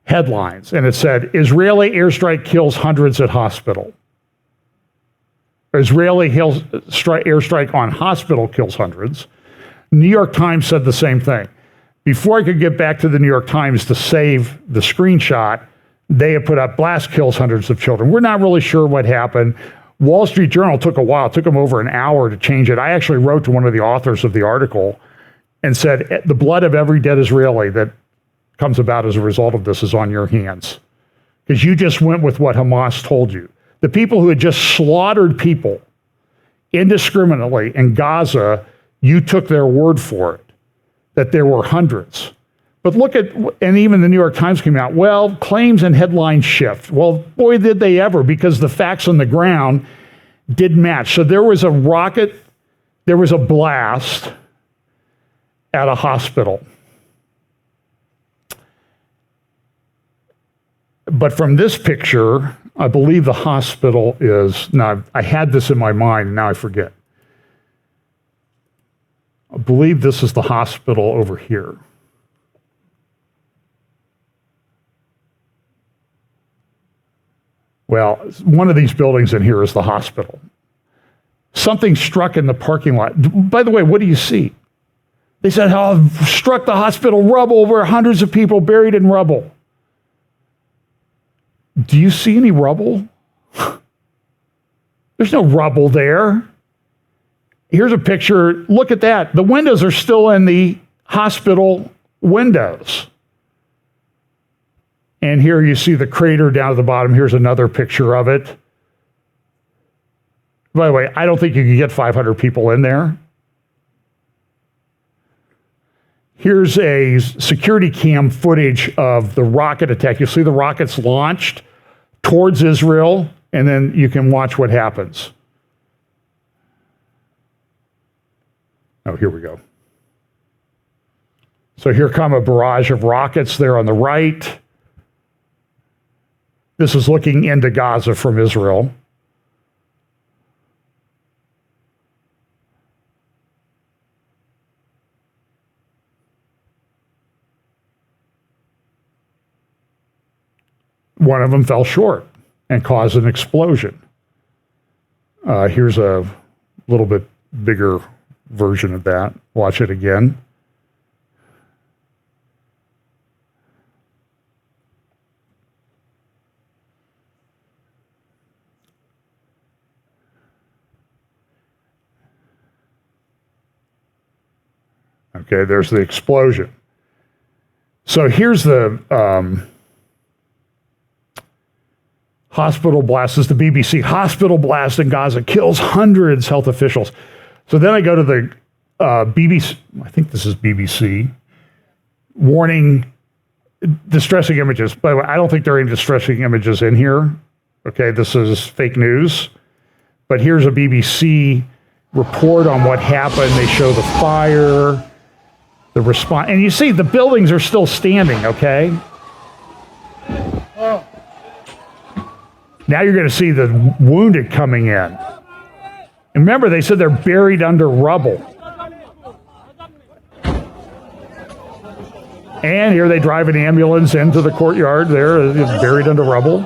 headlines, and it said, Israeli airstrike kills hundreds at hospital. Israeli airstrike on hospital kills hundreds. New York Times said the same thing. Before I could get back to the New York Times to save the screenshot, they had put up blast kills hundreds of children. We're not really sure what happened. Wall Street Journal took a while. It took them over an hour to change it. I actually wrote to one of the authors of the article and said, the blood of every dead Israeli that comes about as a result of this is on your hands. Because you just went with what Hamas told you. The people who had just slaughtered people indiscriminately in Gaza, you took their word for it, that there were hundreds. But look at, and even the New York Times came out, well, claims and headlines shift. Well, boy, did they ever, because the facts on the ground didn't match. So there was a rocket, there was a blast at a hospital. But from this picture, I believe the hospital is, now I had this in my mind, and now I forget. I believe this is the hospital over here. Well, one of these buildings in here is the hospital. Something struck in the parking lot. By the way, what do you see? They said, oh, struck the hospital rubble where hundreds of people buried in rubble. Do you see any rubble? There's no rubble there. Here's a picture. Look at that. The windows are still in the hospital windows. And here you see the crater down at the bottom. Here's another picture of it. By the way, I don't think you can get 500 people in there. Here's a security cam footage of the rocket attack. You see the rockets launched towards Israel, and then you can watch what happens. Oh, here we go. So here come a barrage of rockets there on the right. This is looking into Gaza from Israel. One of them fell short and caused an explosion. Here's a little bit bigger version of that. Watch it again. Okay, there's the explosion. So here's the hospital blast. This is the BBC. Hospital blast in Gaza kills hundreds, health officials. So then I go to the BBC, I think this is BBC, warning distressing images. By the way, I don't think there are any distressing images in here. Okay, this is fake news. But here's a BBC report on what happened. They show the fire, the response, and you see the buildings are still standing, okay? Now you're going to see the wounded coming in. And remember, they said they're buried under rubble. And here they drive an ambulance into the courtyard there, buried under rubble.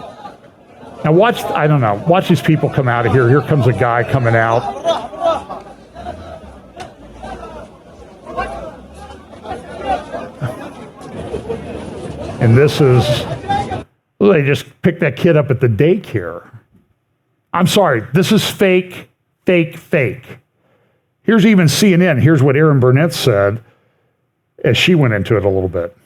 Now watch, I don't know, watch these people come out of here. Here comes a guy coming out. And this is, well, they just picked that kid up at the daycare. I'm sorry, this is fake, fake, fake. Here's even CNN. Here's what Erin Burnett said as she went into it a little bit.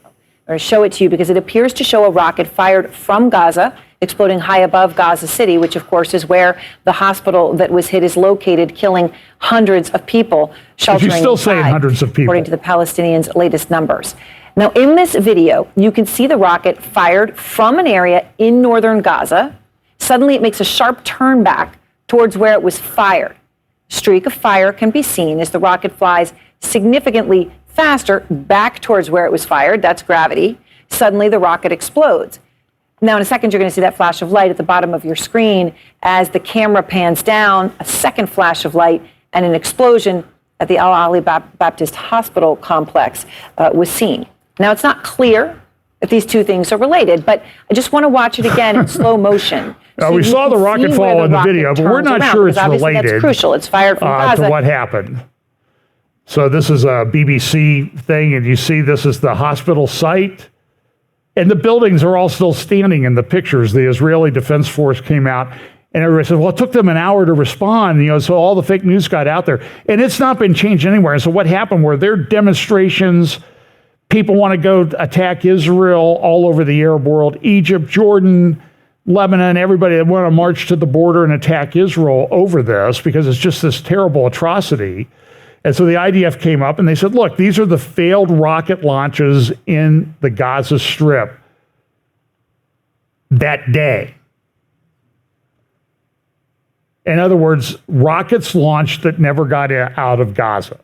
Or show it to you because it appears to show a rocket fired from Gaza, exploding high above Gaza City, which of course is where the hospital that was hit is located, killing hundreds of people, sheltering
still saying hundreds of people,
according to the Palestinians' latest numbers. Now, in this video, you can see the rocket fired from an area in northern Gaza. Suddenly, it makes a sharp turn back towards where it was fired. Streak of fire can be seen as the rocket flies significantly faster back towards where it was fired. That's gravity. Suddenly, the rocket explodes. Now, in a second, you're going to see that flash of light at the bottom of your screen as the camera pans down, a second flash of light, and an explosion at the Al Ali Baptist Hospital complex was seen. Now, it's not clear if these two things are related, but I just want to watch it again in slow motion.
So we saw the rocket fall in the video, but we're not sure it's related.
That's crucial. It's fired from Gaza.
To what happened. So this is a BBC thing, and you see this is the hospital site, and the buildings are all still standing in the pictures. The Israeli Defense Force came out And everybody says, well, it took them an hour to respond, so all the fake news got out there. And it's not been changed anywhere. And so what happened were there demonstrations, people want to go attack Israel all over the Arab world, Egypt, Jordan, Lebanon, everybody that want to march to the border and attack Israel over this because it's just this terrible atrocity. And so the IDF came up and they said, look, these are the failed rocket launches in the Gaza Strip that day. In other words, rockets launched that never got out of Gaza.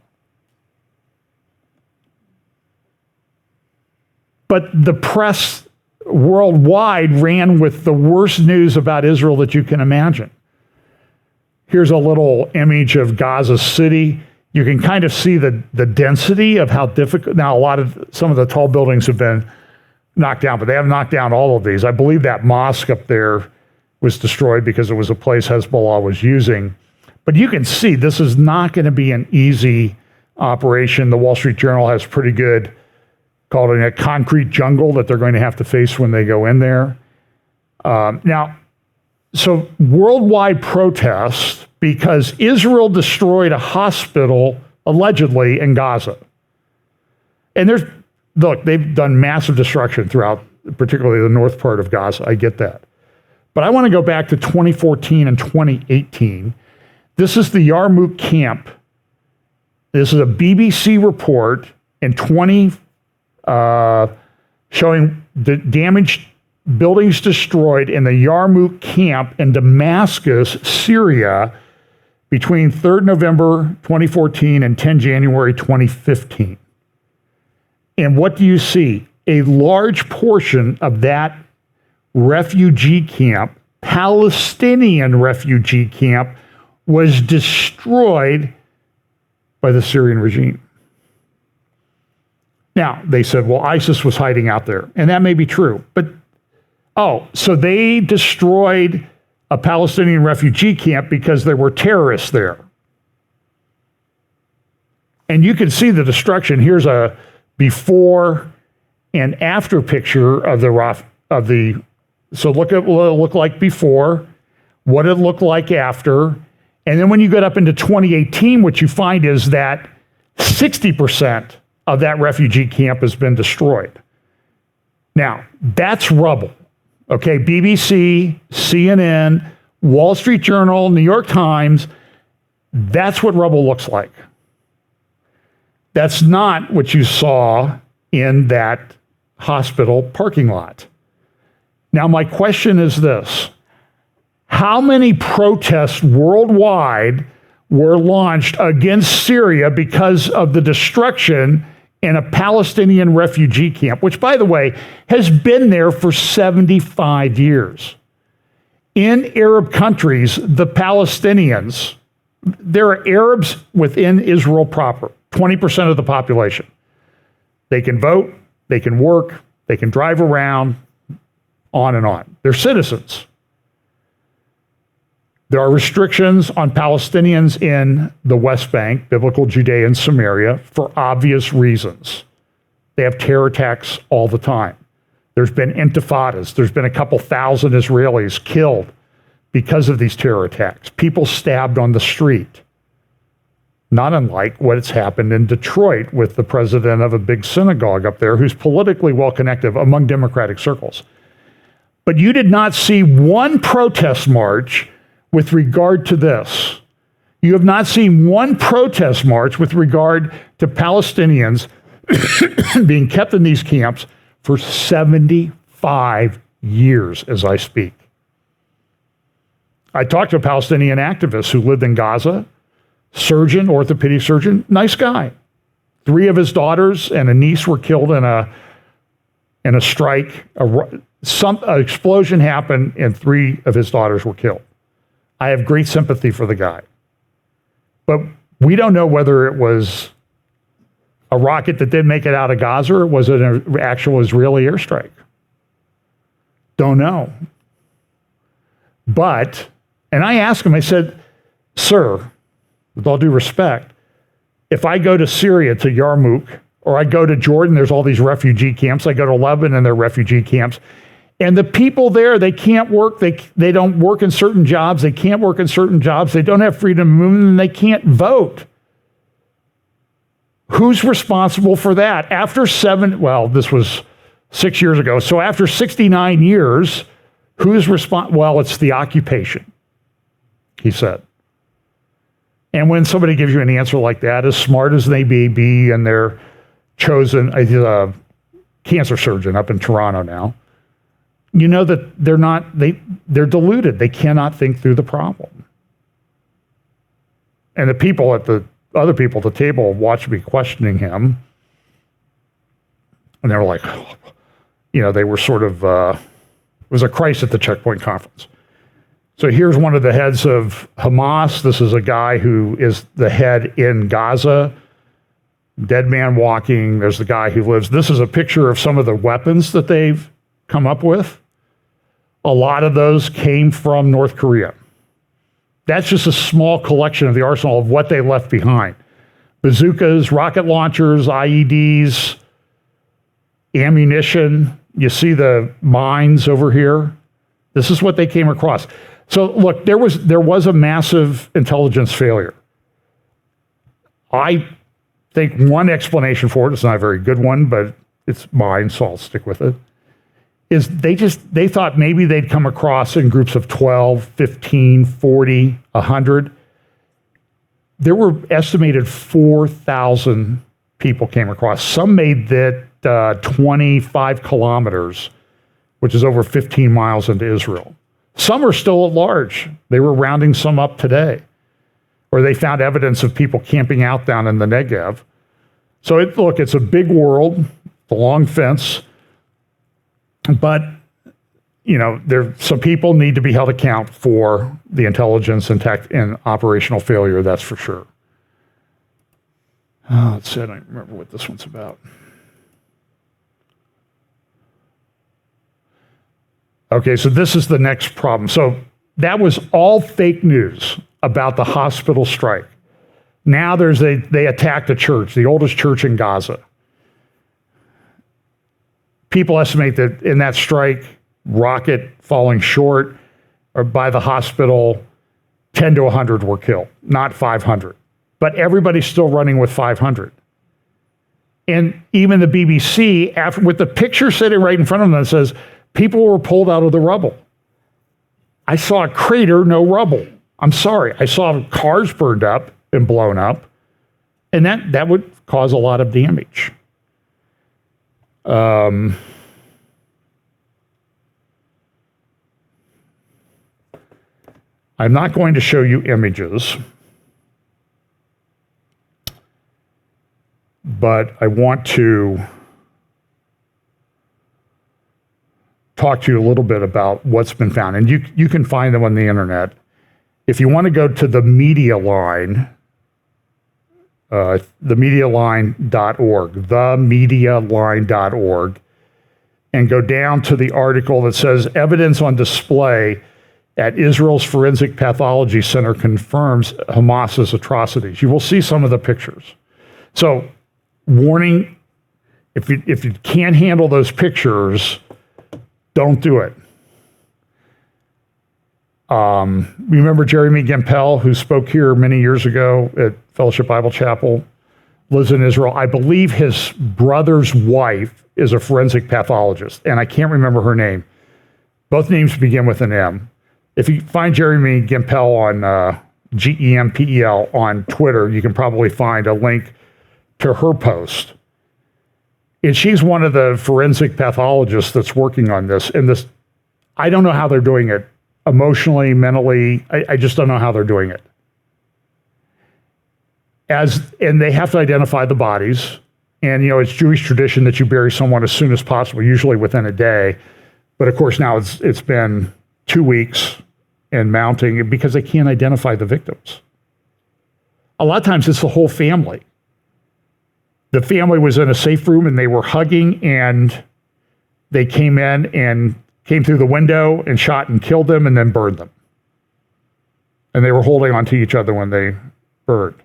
But the press worldwide ran with the worst news about Israel that you can imagine. Here's a little image of Gaza City. You can kind of see the density of how difficult. Now, some of the tall buildings have been knocked down, but they haven't knocked down all of these. I believe that mosque up there was destroyed because it was a place Hezbollah was using. But you can see this is not going to be an easy operation. The Wall Street Journal has pretty good, called it a concrete jungle that they're going to have to face when they go in there. So worldwide protests because Israel destroyed a hospital, allegedly, in Gaza. And they've done massive destruction throughout, particularly the north part of Gaza. I get that. But I want to go back to 2014 and 2018. This is the Yarmouk camp. This is a BBC report in showing the damaged buildings destroyed in the Yarmouk camp in Damascus, Syria, between 3rd November 2014 and 10 January 2015. And what do you see? A large portion of that refugee camp, Palestinian refugee camp, was destroyed by the Syrian regime. Now, they said, well, ISIS was hiding out there, and that may be true. But, so they destroyed a Palestinian refugee camp because there were terrorists there. And you can see the destruction. Here's a before and after picture of the. So look at what it looked like before, what it looked like after, and then when you get up into 2018, what you find is that 60% of that refugee camp has been destroyed. Now, that's rubble. Okay, BBC, CNN, Wall Street Journal, New York Times, that's what rubble looks like. That's not what you saw in that hospital parking lot. Now, my question is this. How many protests worldwide were launched against Syria because of the destruction in a Palestinian refugee camp, which, by the way, has been there for 75 years? In Arab countries, the Palestinians, there are Arabs within Israel proper, 20% of the population. They can vote, they can work, they can drive around, on and on. They're citizens. There are restrictions on Palestinians in the West Bank, biblical Judea and Samaria, for obvious reasons. They have terror attacks all the time. There's been intifadas. There's been a couple thousand Israelis killed because of these terror attacks. People stabbed on the street. Not unlike what's happened in Detroit with the president of a big synagogue up there who's politically well-connected among Democratic circles. But you did not see one protest march with regard to this. You have not seen one protest march with regard to Palestinians being kept in these camps for 75 years as I speak. I talked to a Palestinian activist who lived in Gaza, surgeon, orthopedic surgeon, nice guy. 3 of his daughters and a niece were killed in a strike. Some explosion happened and 3 of his daughters were killed. I have great sympathy for the guy. But we don't know whether it was a rocket that didn't make it out of Gaza or was it an actual Israeli airstrike. Don't know. But, and I asked him, I said, sir, with all due respect, if I go to Syria, to Yarmouk, or I go to Jordan, there's all these refugee camps. I go to Lebanon, there are refugee camps. And the people there, they can't work. They don't work in certain jobs. They can't work in certain jobs. They don't have freedom of movement, and they can't vote. Who's responsible for that? This was 6 years ago. So after 69 years, who's responsible? Well, it's the occupation, he said. And when somebody gives you an answer like that, as smart as they be, and they're chosen, a cancer surgeon up in Toronto now, you know that they're deluded. They cannot think through the problem. And the other people at the table watched me questioning him, and they were like, they were sort of, it was a crisis at the Checkpoint Conference. So here's one of the heads of Hamas. This is a guy who is the head in Gaza, dead man walking. There's the guy who lives. This is a picture of some of the weapons that they've come up with. A lot of those came from North Korea. That's just a small collection of the arsenal of what they left behind. Bazookas, rocket launchers, IEDs, ammunition. You see the mines over here. This is what they came across. So look, there was a massive intelligence failure. I think one explanation for it, it's not a very good one, but it's mine, so I'll stick with it, is they thought maybe they'd come across in groups of 12, 15, 40, 100. There were estimated 4,000 people came across. Some made that 25 kilometers, which is over 15 miles into Israel. Some are still at large. They were rounding some up today. Or they found evidence of people camping out down in the Negev. So it's a big world, it's a long fence. But, some people need to be held account for the intelligence and operational failure, that's for sure. Let's see, I don't remember what this one's about. Okay, so this is the next problem. So that was all fake news about the hospital strike. Now they attacked a church, the oldest church in Gaza. People estimate that in that strike, rocket falling short or by the hospital, 10 to 100 were killed, not 500. But everybody's still running with 500. And even the BBC, with the picture sitting right in front of them that says, people were pulled out of the rubble. I saw a crater, no rubble. I'm sorry. I saw cars burned up and blown up, and that would cause a lot of damage. I'm not going to show you images, but I want to talk to you a little bit about what's been found. And you can find them on the internet. If you want to go to the media line, themedialine.org, and go down to the article that says evidence on display at Israel's Forensic Pathology Center confirms Hamas's atrocities. You will see some of the pictures. So, warning, if you can't handle those pictures, don't do it. Remember Jeremy Gempel, who spoke here many years ago at Fellowship Bible Chapel, lives in Israel. I believe his brother's wife is a forensic pathologist, and I can't remember her name. Both names begin with an M. If you find Jeremy Gempel on Gempel on Twitter, you can probably find a link to her post. And she's one of the forensic pathologists that's working on this. And this, I don't know how they're doing it emotionally, mentally. I just don't know how they're doing it. And they have to identify the bodies. And, it's Jewish tradition that you bury someone as soon as possible, usually within a day. But of course, now it's been 2 weeks and mounting because they can't identify the victims. A lot of times it's the whole family. The family was in a safe room and they were hugging, and they came in and came through the window and shot and killed them and then burned them. And they were holding on to each other when they burned.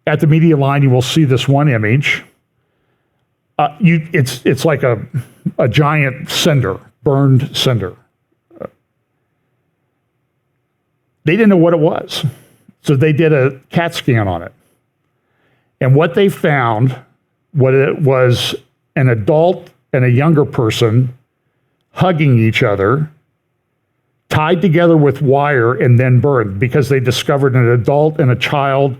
At the media line, you will see this one image. It's like a giant cinder burned cinder. They didn't know what it was. So they did a CAT scan on it. And what they found, what it was, an adult and a younger person hugging each other, tied together with wire and then burned, because they discovered an adult and a child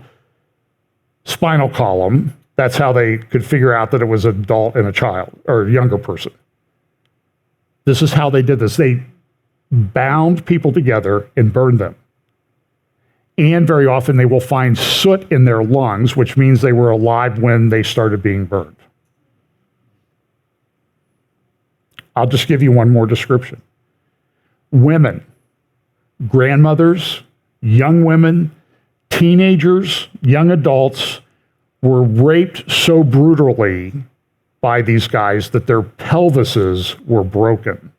spinal column. That's how they could figure out that it was an adult and a child, or a younger person. This is how they did this. They bound people together and burned them. And very often they will find soot in their lungs, which means they were alive when they started being burned. I'll just give you one more description. Women, grandmothers, young women, teenagers, young adults were raped so brutally by these guys that their pelvises were broken.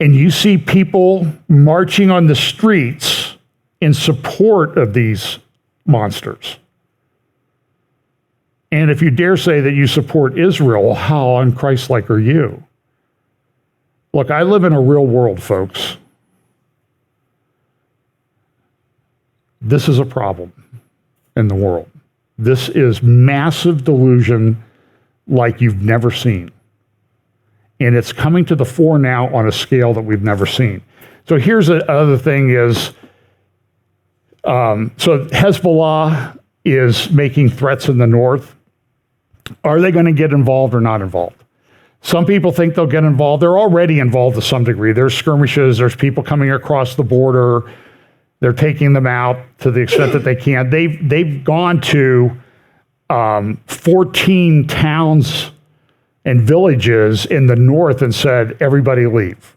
And you see people marching on the streets in support of these monsters. And if you dare say that you support Israel, how un-Christ-like are you? Look, I live in a real world, folks. This is a problem in the world. This is massive delusion like you've never seen. And it's coming to the fore now on a scale that we've never seen. So here's another thing is, so Hezbollah is making threats in the north. Are they going to get involved or not involved? Some people think they'll get involved. They're already involved to some degree. There's skirmishes. There's people coming across the border. They're taking them out to the extent that they can. They've gone to 14 towns and villages in the north and said, everybody leave.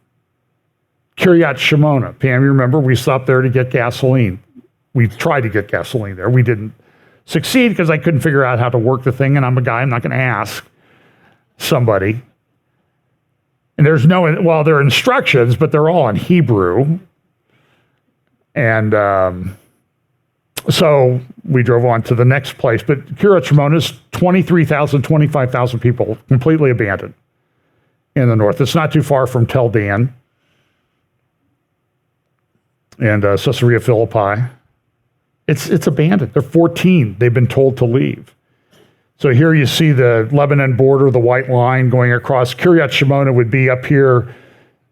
Kiryat Shimona. Pam, you remember we stopped there to get gasoline. We tried to get gasoline there. We didn't succeed because I couldn't figure out how to work the thing, and I'm a guy, I'm not going to ask somebody. And there's no, well, there are instructions, but they're all in Hebrew. And so we drove on to the next place. But Kiryat Shimona is 23,000, 25,000 people completely abandoned in the north. It's not too far from Tel Dan and Caesarea Philippi. It's abandoned. They're 14. They've been told to leave. So here you see the Lebanon border, the white line going across. Kiryat Shimona would be up here.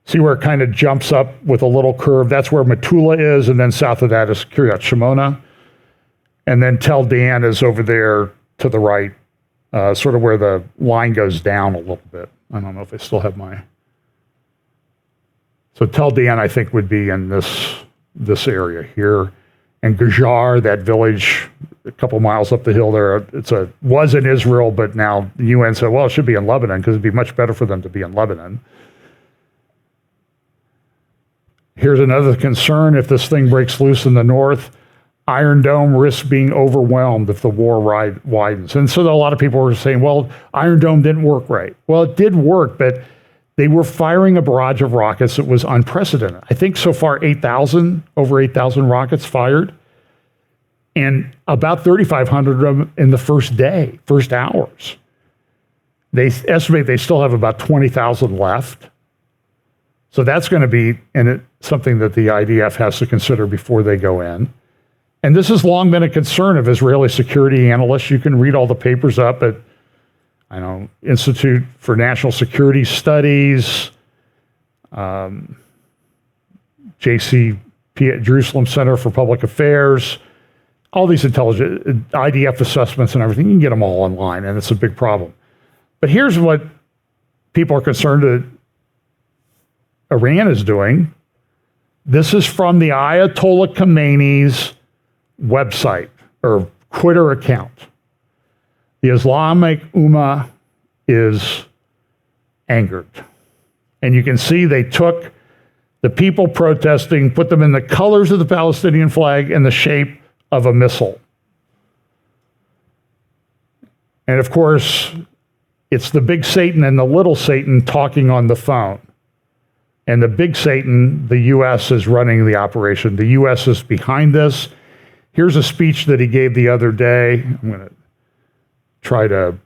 See where it kind of jumps up with a little curve? That's where Metula is, and then south of that is Kiryat Shimona. And then Tel Dan is over there to the right, sort of where the line goes down a little bit. I don't know if I still have my... So Tel Dan, I think, would be in this area here. And Gajar, that village a couple miles up the hill there, was in Israel, but now the UN said, well, it should be in Lebanon because it'd be much better for them to be in Lebanon. Here's another concern. If this thing breaks loose in the north, Iron Dome risks being overwhelmed if the war widens. And so a lot of people were saying, well, Iron Dome didn't work right. Well, it did work, but they were firing a barrage of rockets that was unprecedented. I think so far over 8,000 rockets fired, and about 3,500 of them in the first hours. They estimate they still have about 20,000 left. So that's going to be something that the IDF has to consider before they go in. And this has long been a concern of Israeli security analysts. You can read all the papers up at, Institute for National Security Studies, Jerusalem Center for Public Affairs, all these IDF assessments and everything. You can get them all online, and it's a big problem. But here's what people are concerned that Iran is doing. This is from the Ayatollah Khomeini's website or Twitter account. The Islamic Ummah is angered. And you can see they took the people protesting, put them in the colors of the Palestinian flag and the shape of a missile. And of course, it's the big Satan and the little Satan talking on the phone. And the big Satan, the U.S., is running the operation. The U.S. is behind this. Here's a speech that he gave the other day. try to,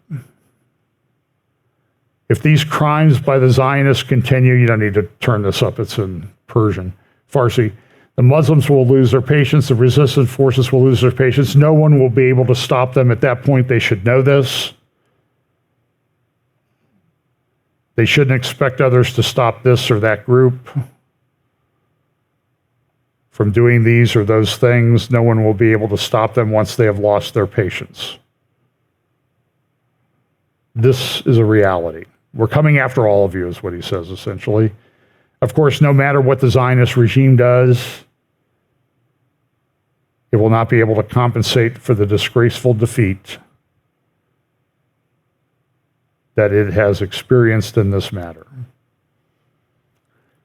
if these crimes by the Zionists continue, you don't need to turn this up, it's in Persian, Farsi. The Muslims will lose their patience, the resistance forces will lose their patience. No one will be able to stop them. At that point, they should know this. They shouldn't expect others to stop this or that group from doing these or those things. No one will be able to stop them once they have lost their patience. This is a reality. We're coming after all of you, is what he says, essentially. Of course, no matter what the Zionist regime does, it will not be able to compensate for the disgraceful defeat that it has experienced in this matter.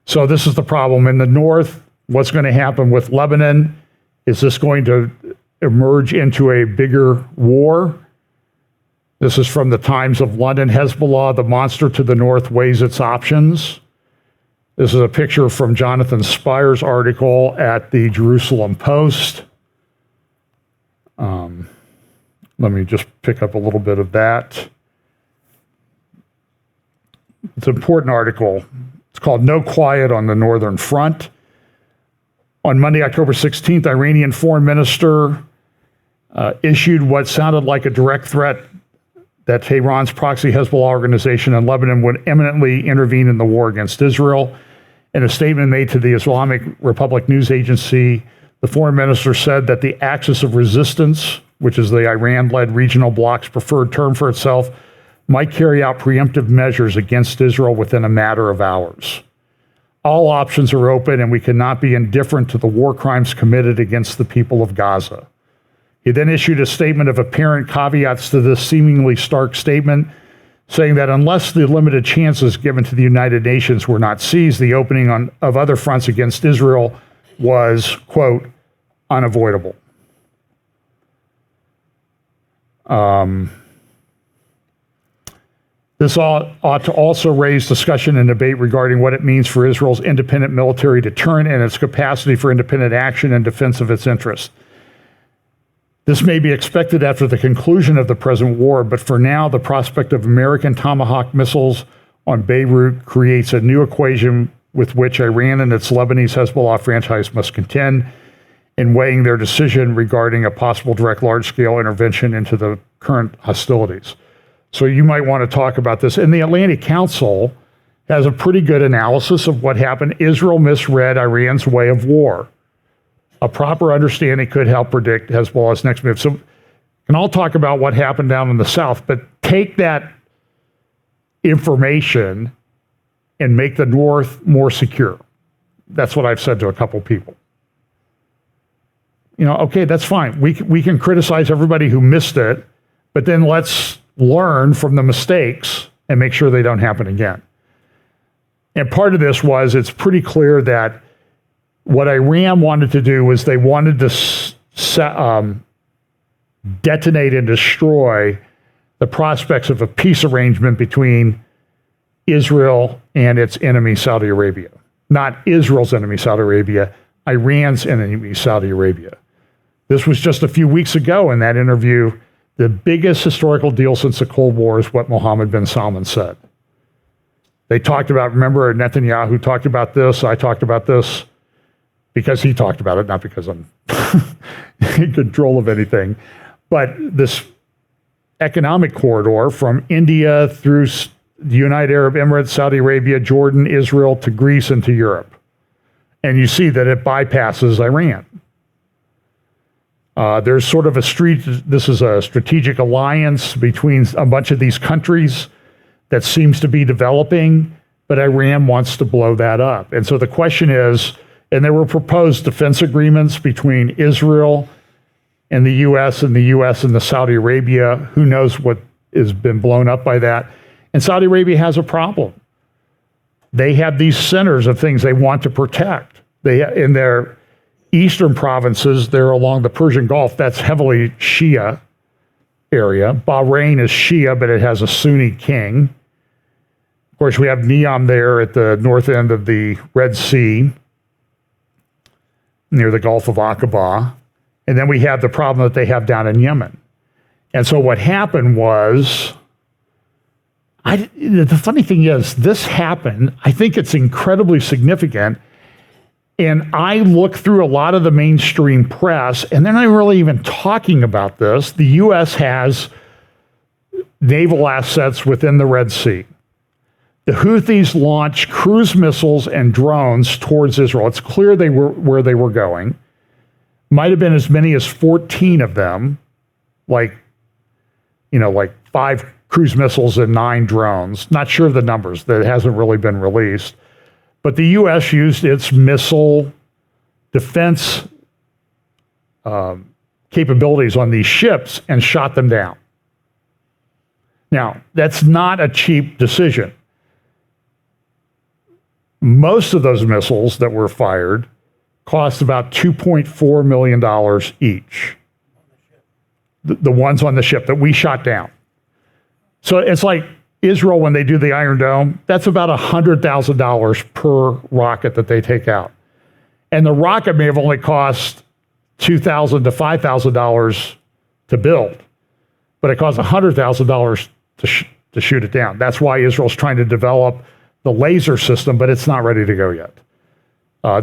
So this is the problem. In the north, what's going to happen with Lebanon? Is this going to emerge into a bigger war? This is from the Times of London. Hezbollah, the monster to the north, weighs its options. This is a picture from Jonathan Spires' article at the Jerusalem Post. Let me just pick up a little bit of that. It's an important article. It's called No Quiet on the Northern Front. On Monday, October 16th, Iranian foreign minister issued what sounded like a direct threat that Tehran's proxy Hezbollah organization in Lebanon would imminently intervene in the war against Israel. In a statement made to the Islamic Republic news agency, the foreign minister said that the axis of resistance, which is the Iran-led regional bloc's preferred term for itself, might carry out preemptive measures against Israel within a matter of hours. All options are open, and we cannot be indifferent to the war crimes committed against the people of Gaza. He then issued a statement of apparent caveats to this seemingly stark statement, saying that unless the limited chances given to the United Nations were not seized, the opening of other fronts against Israel was, quote, unavoidable. This ought to also raise discussion and debate regarding what it means for Israel's independent military deterrent and its capacity for independent action in defense of its interests. This may be expected after the conclusion of the present war, but for now, the prospect of American Tomahawk missiles on Beirut creates a new equation with which Iran and its Lebanese Hezbollah franchise must contend in weighing their decision regarding a possible direct large-scale intervention into the current hostilities. So you might want to talk about this. And the Atlantic Council has a pretty good analysis of what happened. Israel misread Iran's way of war. A proper understanding could help predict Hezbollah's next move. So we can all talk about what happened down in the south, but take that information and make the north more secure. That's what I've said to a couple people. You know, okay, that's fine. We can criticize everybody who missed it, but then let's learn from the mistakes and make sure they don't happen again. And part of this was, it's pretty clear that what Iran wanted to do was they wanted to detonate and destroy the prospects of a peace arrangement between Israel and its enemy, Saudi Arabia. Not Israel's enemy, Saudi Arabia, Iran's enemy, Saudi Arabia. This was just a few weeks ago in that interview. The biggest historical deal since the Cold War is what Mohammed bin Salman said. They talked about, remember Netanyahu talked about this, I talked about this, because he talked about it, not because I'm in control of anything. But this economic corridor from India through the United Arab Emirates, Saudi Arabia, Jordan, Israel, to Greece and to Europe. And you see that it bypasses Iran. There's sort of this is a strategic alliance between a bunch of these countries that seems to be developing, but Iran wants to blow that up. And so the question is, and there were proposed defense agreements between Israel and the U.S. and the Saudi Arabia. Who knows what has been blown up by that? And Saudi Arabia has a problem. They have these centers of things they want to protect. In their eastern provinces, they're along the Persian Gulf. That's heavily Shia area. Bahrain is Shia, but it has a Sunni king. Of course, we have Neom there at the north end of the Red Sea, near the Gulf of Aqaba. And then we have the problem that they have down in Yemen. And so what happened was, the funny thing is, this happened, I think it's incredibly significant, and I look through a lot of the mainstream press, and they're not really even talking about this. The U.S. has naval assets within the Red Sea. The Houthis launched cruise missiles and drones towards Israel. It's clear they were where they were going. Might have been as many as 14 of them, like 5 cruise missiles and 9 drones. Not sure of the numbers. That hasn't really been released. But the U.S. used its missile defense capabilities on these ships and shot them down. Now, that's not a cheap decision. Most of those missiles that were fired cost about $2.4 million each. The ones on the ship that we shot down. So it's like Israel, when they do the Iron Dome, that's about $100,000 per rocket that they take out. And the rocket may have only cost $2,000 to $5,000 to build, but it costs $100,000 to shoot it down. That's why Israel's trying to develop the laser system, but it's not ready to go yet,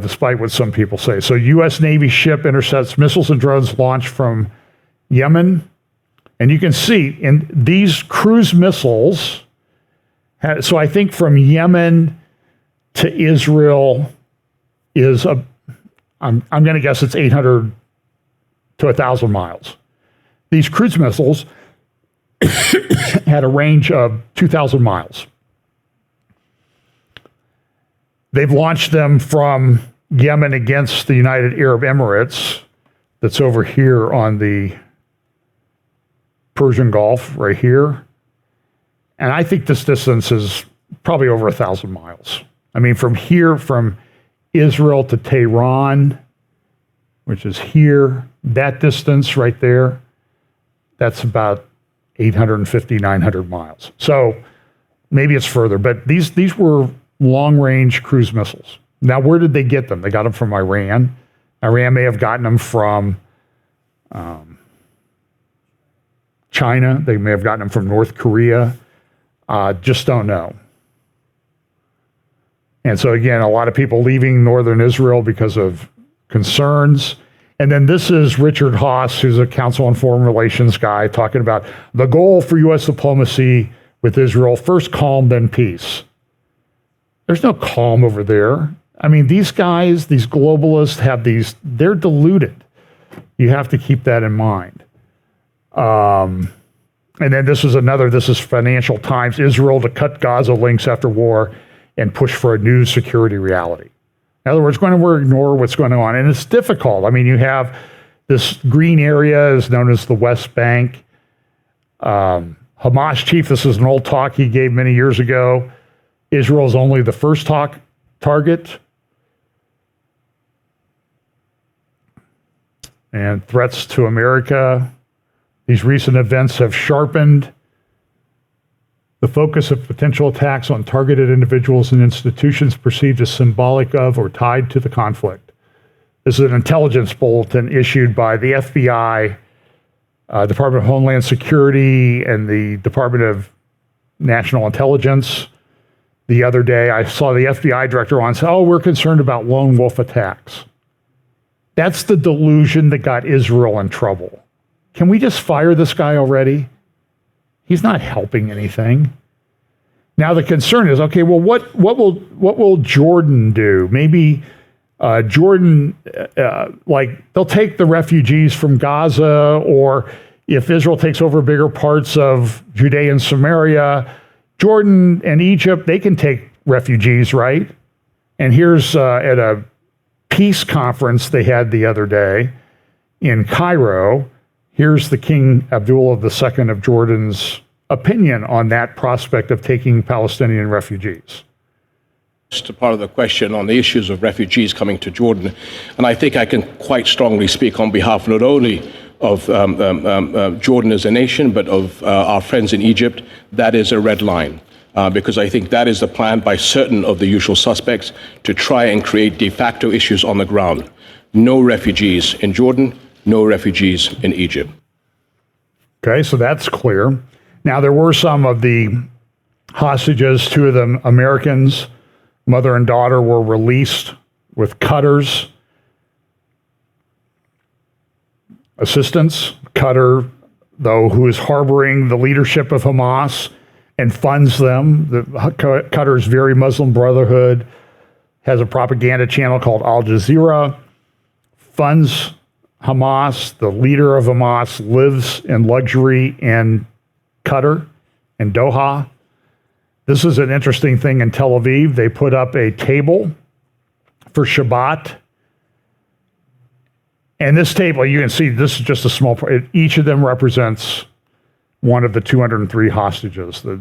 despite what some people say. So U.S. Navy ship intercepts missiles and drones launched from Yemen. And you can see in these cruise missiles, so I think from Yemen to Israel is I'm going to guess it's 800 to 1,000 miles. These cruise missiles had a range of 2,000 miles. They've launched them from Yemen against the United Arab Emirates, that's over here on the Persian Gulf, right here. And I think this distance is probably over 1,000 miles. I mean, from here, from Israel to Tehran, which is here, that distance right there, that's about 850, 900 miles. So maybe it's further, but these were long-range cruise missiles. Now, where did they get them? They got them from Iran. Iran may have gotten them from China. They may have gotten them from North Korea. Just don't know. And so again, a lot of people leaving northern Israel because of concerns. And then this is Richard Haass, who's a Council on Foreign Relations guy, talking about the goal for U.S. diplomacy with Israel, first calm, then peace. There's no calm over there. I mean, these guys, these globalists they're deluded. You have to keep that in mind. And then this is Financial Times, Israel to cut Gaza links after war and push for a new security reality. In other words, we're ignore what's going on. And it's difficult. I mean, you have this green area is known as the West Bank. Hamas chief, this is an old talk he gave many years ago. Israel's only the first target. And threats to America. These recent events have sharpened the focus of potential attacks on targeted individuals and institutions perceived as symbolic of or tied to the conflict. This is an intelligence bulletin issued by the FBI, Department of Homeland Security, and the Department of National Intelligence. The other day, I saw the FBI director on say, we're concerned about lone wolf attacks. That's the delusion that got Israel in trouble. Can we just fire this guy already? He's not helping anything. Now the concern is, okay, well, what will Jordan do? Maybe Jordan, they'll take the refugees from Gaza, or if Israel takes over bigger parts of Judea and Samaria, Jordan and Egypt, they can take refugees, right? And here's at a peace conference they had the other day in Cairo, here's the King Abdullah II of Jordan's opinion on that prospect of taking Palestinian refugees.
Just a part of the question on the issues of refugees coming to Jordan, and I think I can quite strongly speak on behalf not only of Jordan as a nation, but of our friends in Egypt. That is a red line, because I think that is the plan by certain of the usual suspects to try and create de facto issues on the ground. No refugees in Jordan, no refugees in Egypt.
Okay, so that's clear. Now, there were some of the hostages, two of them Americans, mother and daughter, were released with cutters. Assistance, Qatar, though, who is harboring the leadership of Hamas and funds them. Qatar's very Muslim Brotherhood has a propaganda channel called Al Jazeera, funds Hamas. The leader of Hamas lives in luxury in Qatar, in Doha. This is an interesting thing in Tel Aviv. They put up a table for Shabbat. And this table, you can see, this is just a small part. Each of them represents one of the 203 hostages that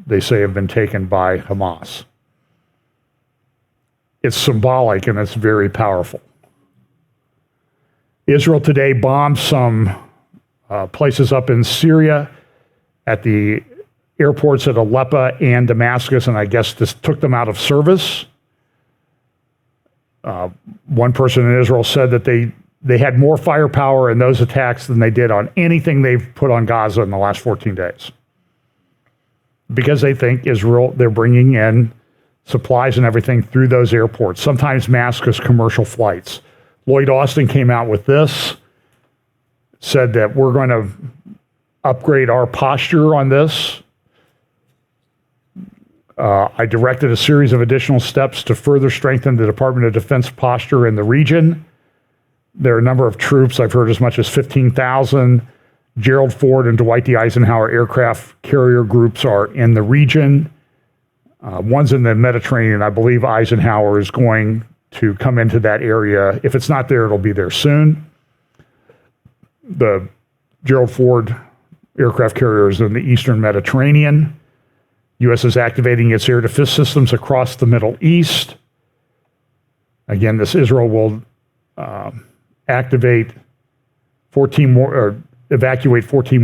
they say have been taken by Hamas. It's symbolic and it's very powerful. Israel today bombed some places up in Syria at the airports at Aleppo and Damascus, and I guess this took them out of service. One person in Israel said that they had more firepower in those attacks than they did on anything they've put on Gaza in the last 14 days. Because they think Israel, they're bringing in supplies and everything through those airports, sometimes masked as commercial flights. Lloyd Austin came out with this, said that we're going to upgrade our posture on this. I directed a series of additional steps to further strengthen the Department of Defense posture in the region. There are a number of troops, I've heard as much as 15,000. Gerald Ford and Dwight D. Eisenhower aircraft carrier groups are in the region. One's in the Mediterranean. I believe Eisenhower is going to come into that area. If it's not there, it'll be there soon. The Gerald Ford aircraft carrier is in the Eastern Mediterranean. U.S. is activating its air defense systems across the Middle East. Again, Israel will evacuate 14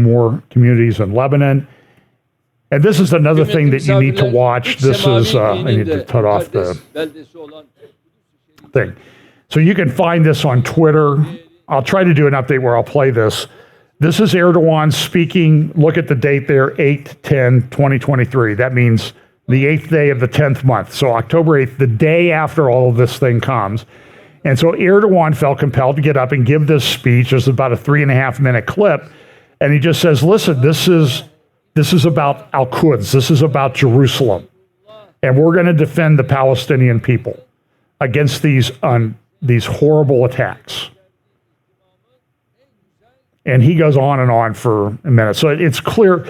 more communities in Lebanon. And this is another thing that you need to watch. This is, I need to cut off the thing. So you can find this on Twitter. I'll try to do an update where I'll play this. This is Erdogan speaking. Look at the date there, 8/10/2023. That means the 8th day of the 10th month. So October 8th, the day after all of this thing comes. And so Erdogan felt compelled to get up and give this speech. It's about a 3.5-minute clip. And he just says, listen, this is about Al-Quds. This is about Jerusalem. And we're going to defend the Palestinian people against these horrible attacks. And he goes on for a minute. So it's clear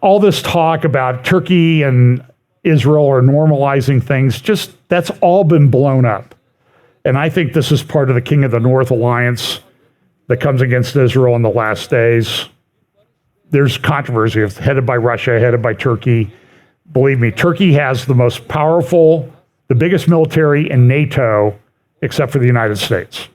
all this talk about Turkey and Israel are normalizing things, that's all been blown up. And I think this is part of the King of the North alliance that comes against Israel in the last days. There's controversy. It's headed by Russia, headed by Turkey. Believe me, Turkey has the most powerful, the biggest military in NATO, except for the United States.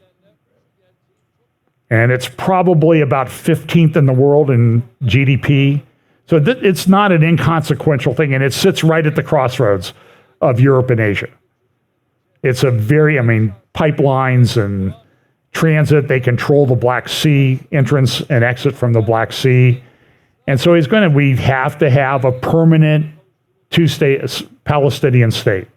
And it's probably about 15th in the world in GDP. So it's not an inconsequential thing, and it sits right at the crossroads of Europe and Asia. It's a pipelines and transit, they control the Black Sea, entrance and exit from the Black Sea. And so we have to have a permanent two-state Palestinian state.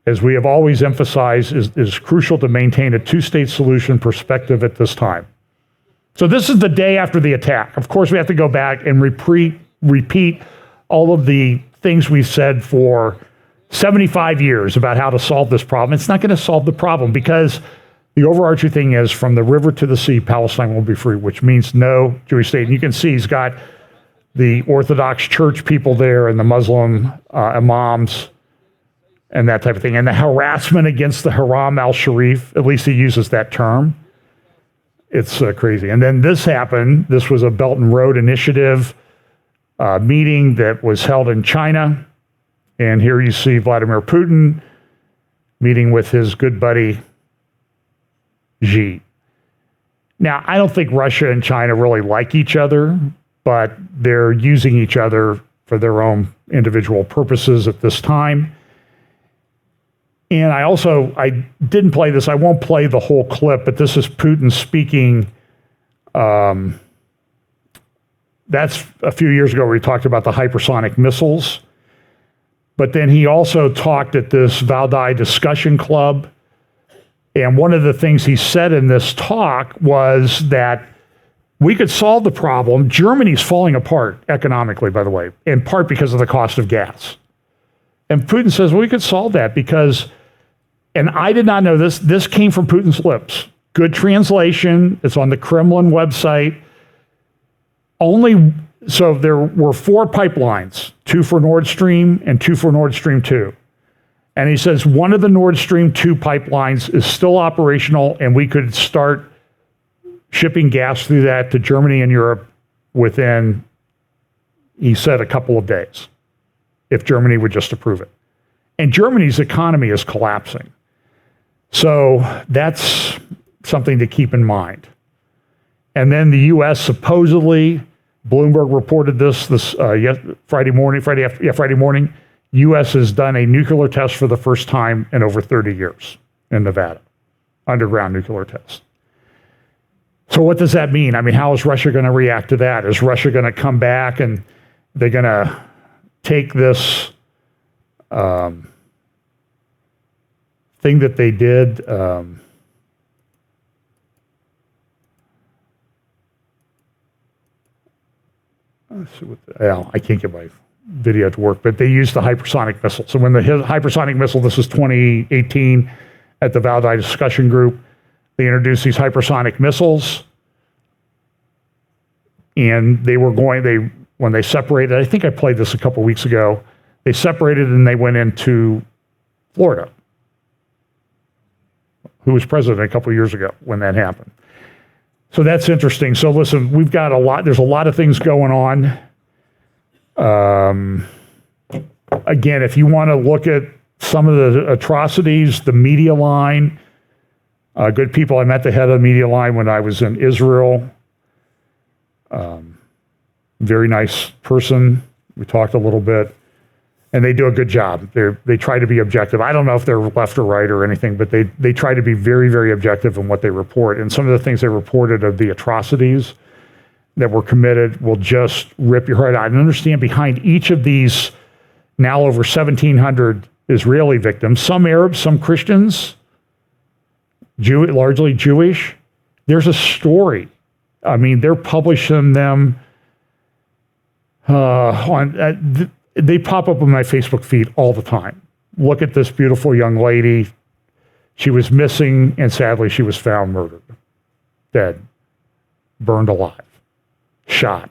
As we have always emphasized, is crucial to maintain a two-state solution perspective at this time. So this is the day after the attack. Of course, we have to go back and repeat all of the things we've said for 75 years about how to solve this problem. It's not going to solve the problem because the overarching thing is from the river to the sea, Palestine will be free, which means no Jewish state. And you can see he's got the Orthodox Church people there and the Muslim imams and that type of thing. And the harassment against the Haram al-Sharif, at least he uses that term. It's crazy. And then this happened. This was a Belt and Road Initiative meeting that was held in China. And here you see Vladimir Putin meeting with his good buddy Xi. Now, I don't think Russia and China really like each other, but they're using each other for their own individual purposes at this time. And I didn't play this. I won't play the whole clip, but this is Putin speaking that's a few years ago where he talked about the hypersonic missiles. But then he also talked at this Valdai discussion club. And one of the things he said in this talk was that we could solve the problem. Germany's falling apart economically, by the way, in part because of the cost of gas. And Putin says, well, we could solve that because, and I did not know this, this came from Putin's lips. Good translation. It's on the Kremlin website. So there were 4 pipelines, 2 for Nord Stream and 2 for Nord Stream 2. And he says one of the Nord Stream 2 pipelines is still operational, and we could start shipping gas through that to Germany and Europe within, he said, a couple of days, if Germany would just approve it. And Germany's economy is collapsing. So that's something to keep in mind. And then the U.S. supposedly, Bloomberg reported this Friday morning, U.S. has done a nuclear test for the first time in over 30 years in Nevada, underground nuclear test. So what does that mean? I mean, how is Russia going to react to that? Is Russia going to come back and they're going to take this thing that they did? Let's see I can't get my video to work, but they used the hypersonic missile. So when the hypersonic missile, this was 2018 at the Valdai discussion group, they introduced these hypersonic missiles, and when they separated, I think I played this a couple weeks ago, they separated and they went into Florida. Who was president a couple years ago when that happened. So that's interesting. So listen, there's a lot of things going on. Again, if you want to look at some of the atrocities, the media line, good people. I met the head of the media line when I was in Israel. Very nice person. We talked a little bit. And they do a good job. They try to be objective. I don't know if they're left or right or anything, but they try to be very, very objective in what they report. And some of the things they reported of the atrocities that were committed will just rip your heart out. And understand behind each of these now over 1,700 Israeli victims, some Arabs, some Christians, largely Jewish, there's a story. I mean, they're publishing them they pop up on my Facebook feed all the time. Look at this beautiful young lady. She was missing, and sadly, she was found murdered, dead, burned alive, shot.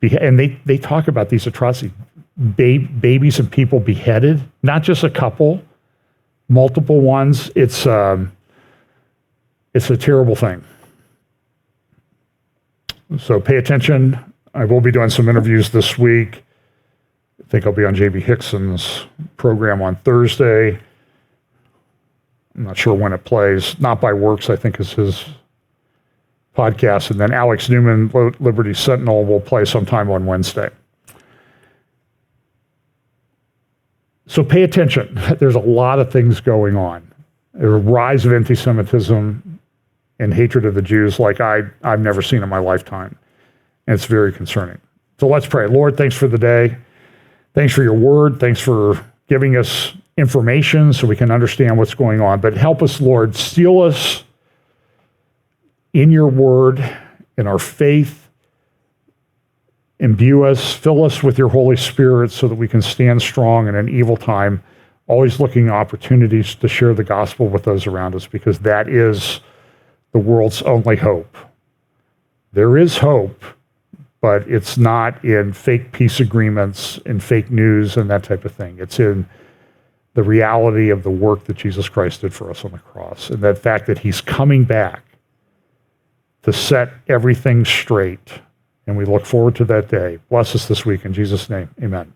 And they talk about these atrocities. Babies and people beheaded, not just a couple, multiple ones. It's a terrible thing. So pay attention. I will be doing some interviews this week. I think I'll be on J.B. Hickson's program on Thursday. I'm not sure when it plays. Not by Works, I think, is his podcast. And then Alex Newman, Liberty Sentinel, will play sometime on Wednesday. So pay attention. There's a lot of things going on. There's a rise of anti-Semitism and hatred of the Jews like I've never seen in my lifetime. And it's very concerning. So let's pray. Lord, thanks for the day. Thanks for your word. Thanks for giving us information so we can understand what's going on. But help us, Lord, seal us in your word, in our faith. Imbue us, fill us with your Holy Spirit so that we can stand strong in an evil time, always looking at opportunities to share the gospel with those around us, because that is the world's only hope. There is hope, but it's not in fake peace agreements and fake news and that type of thing. It's in the reality of the work that Jesus Christ did for us on the cross, and that fact that he's coming back to set everything straight. And we look forward to that day. Bless us this week in Jesus' name. Amen.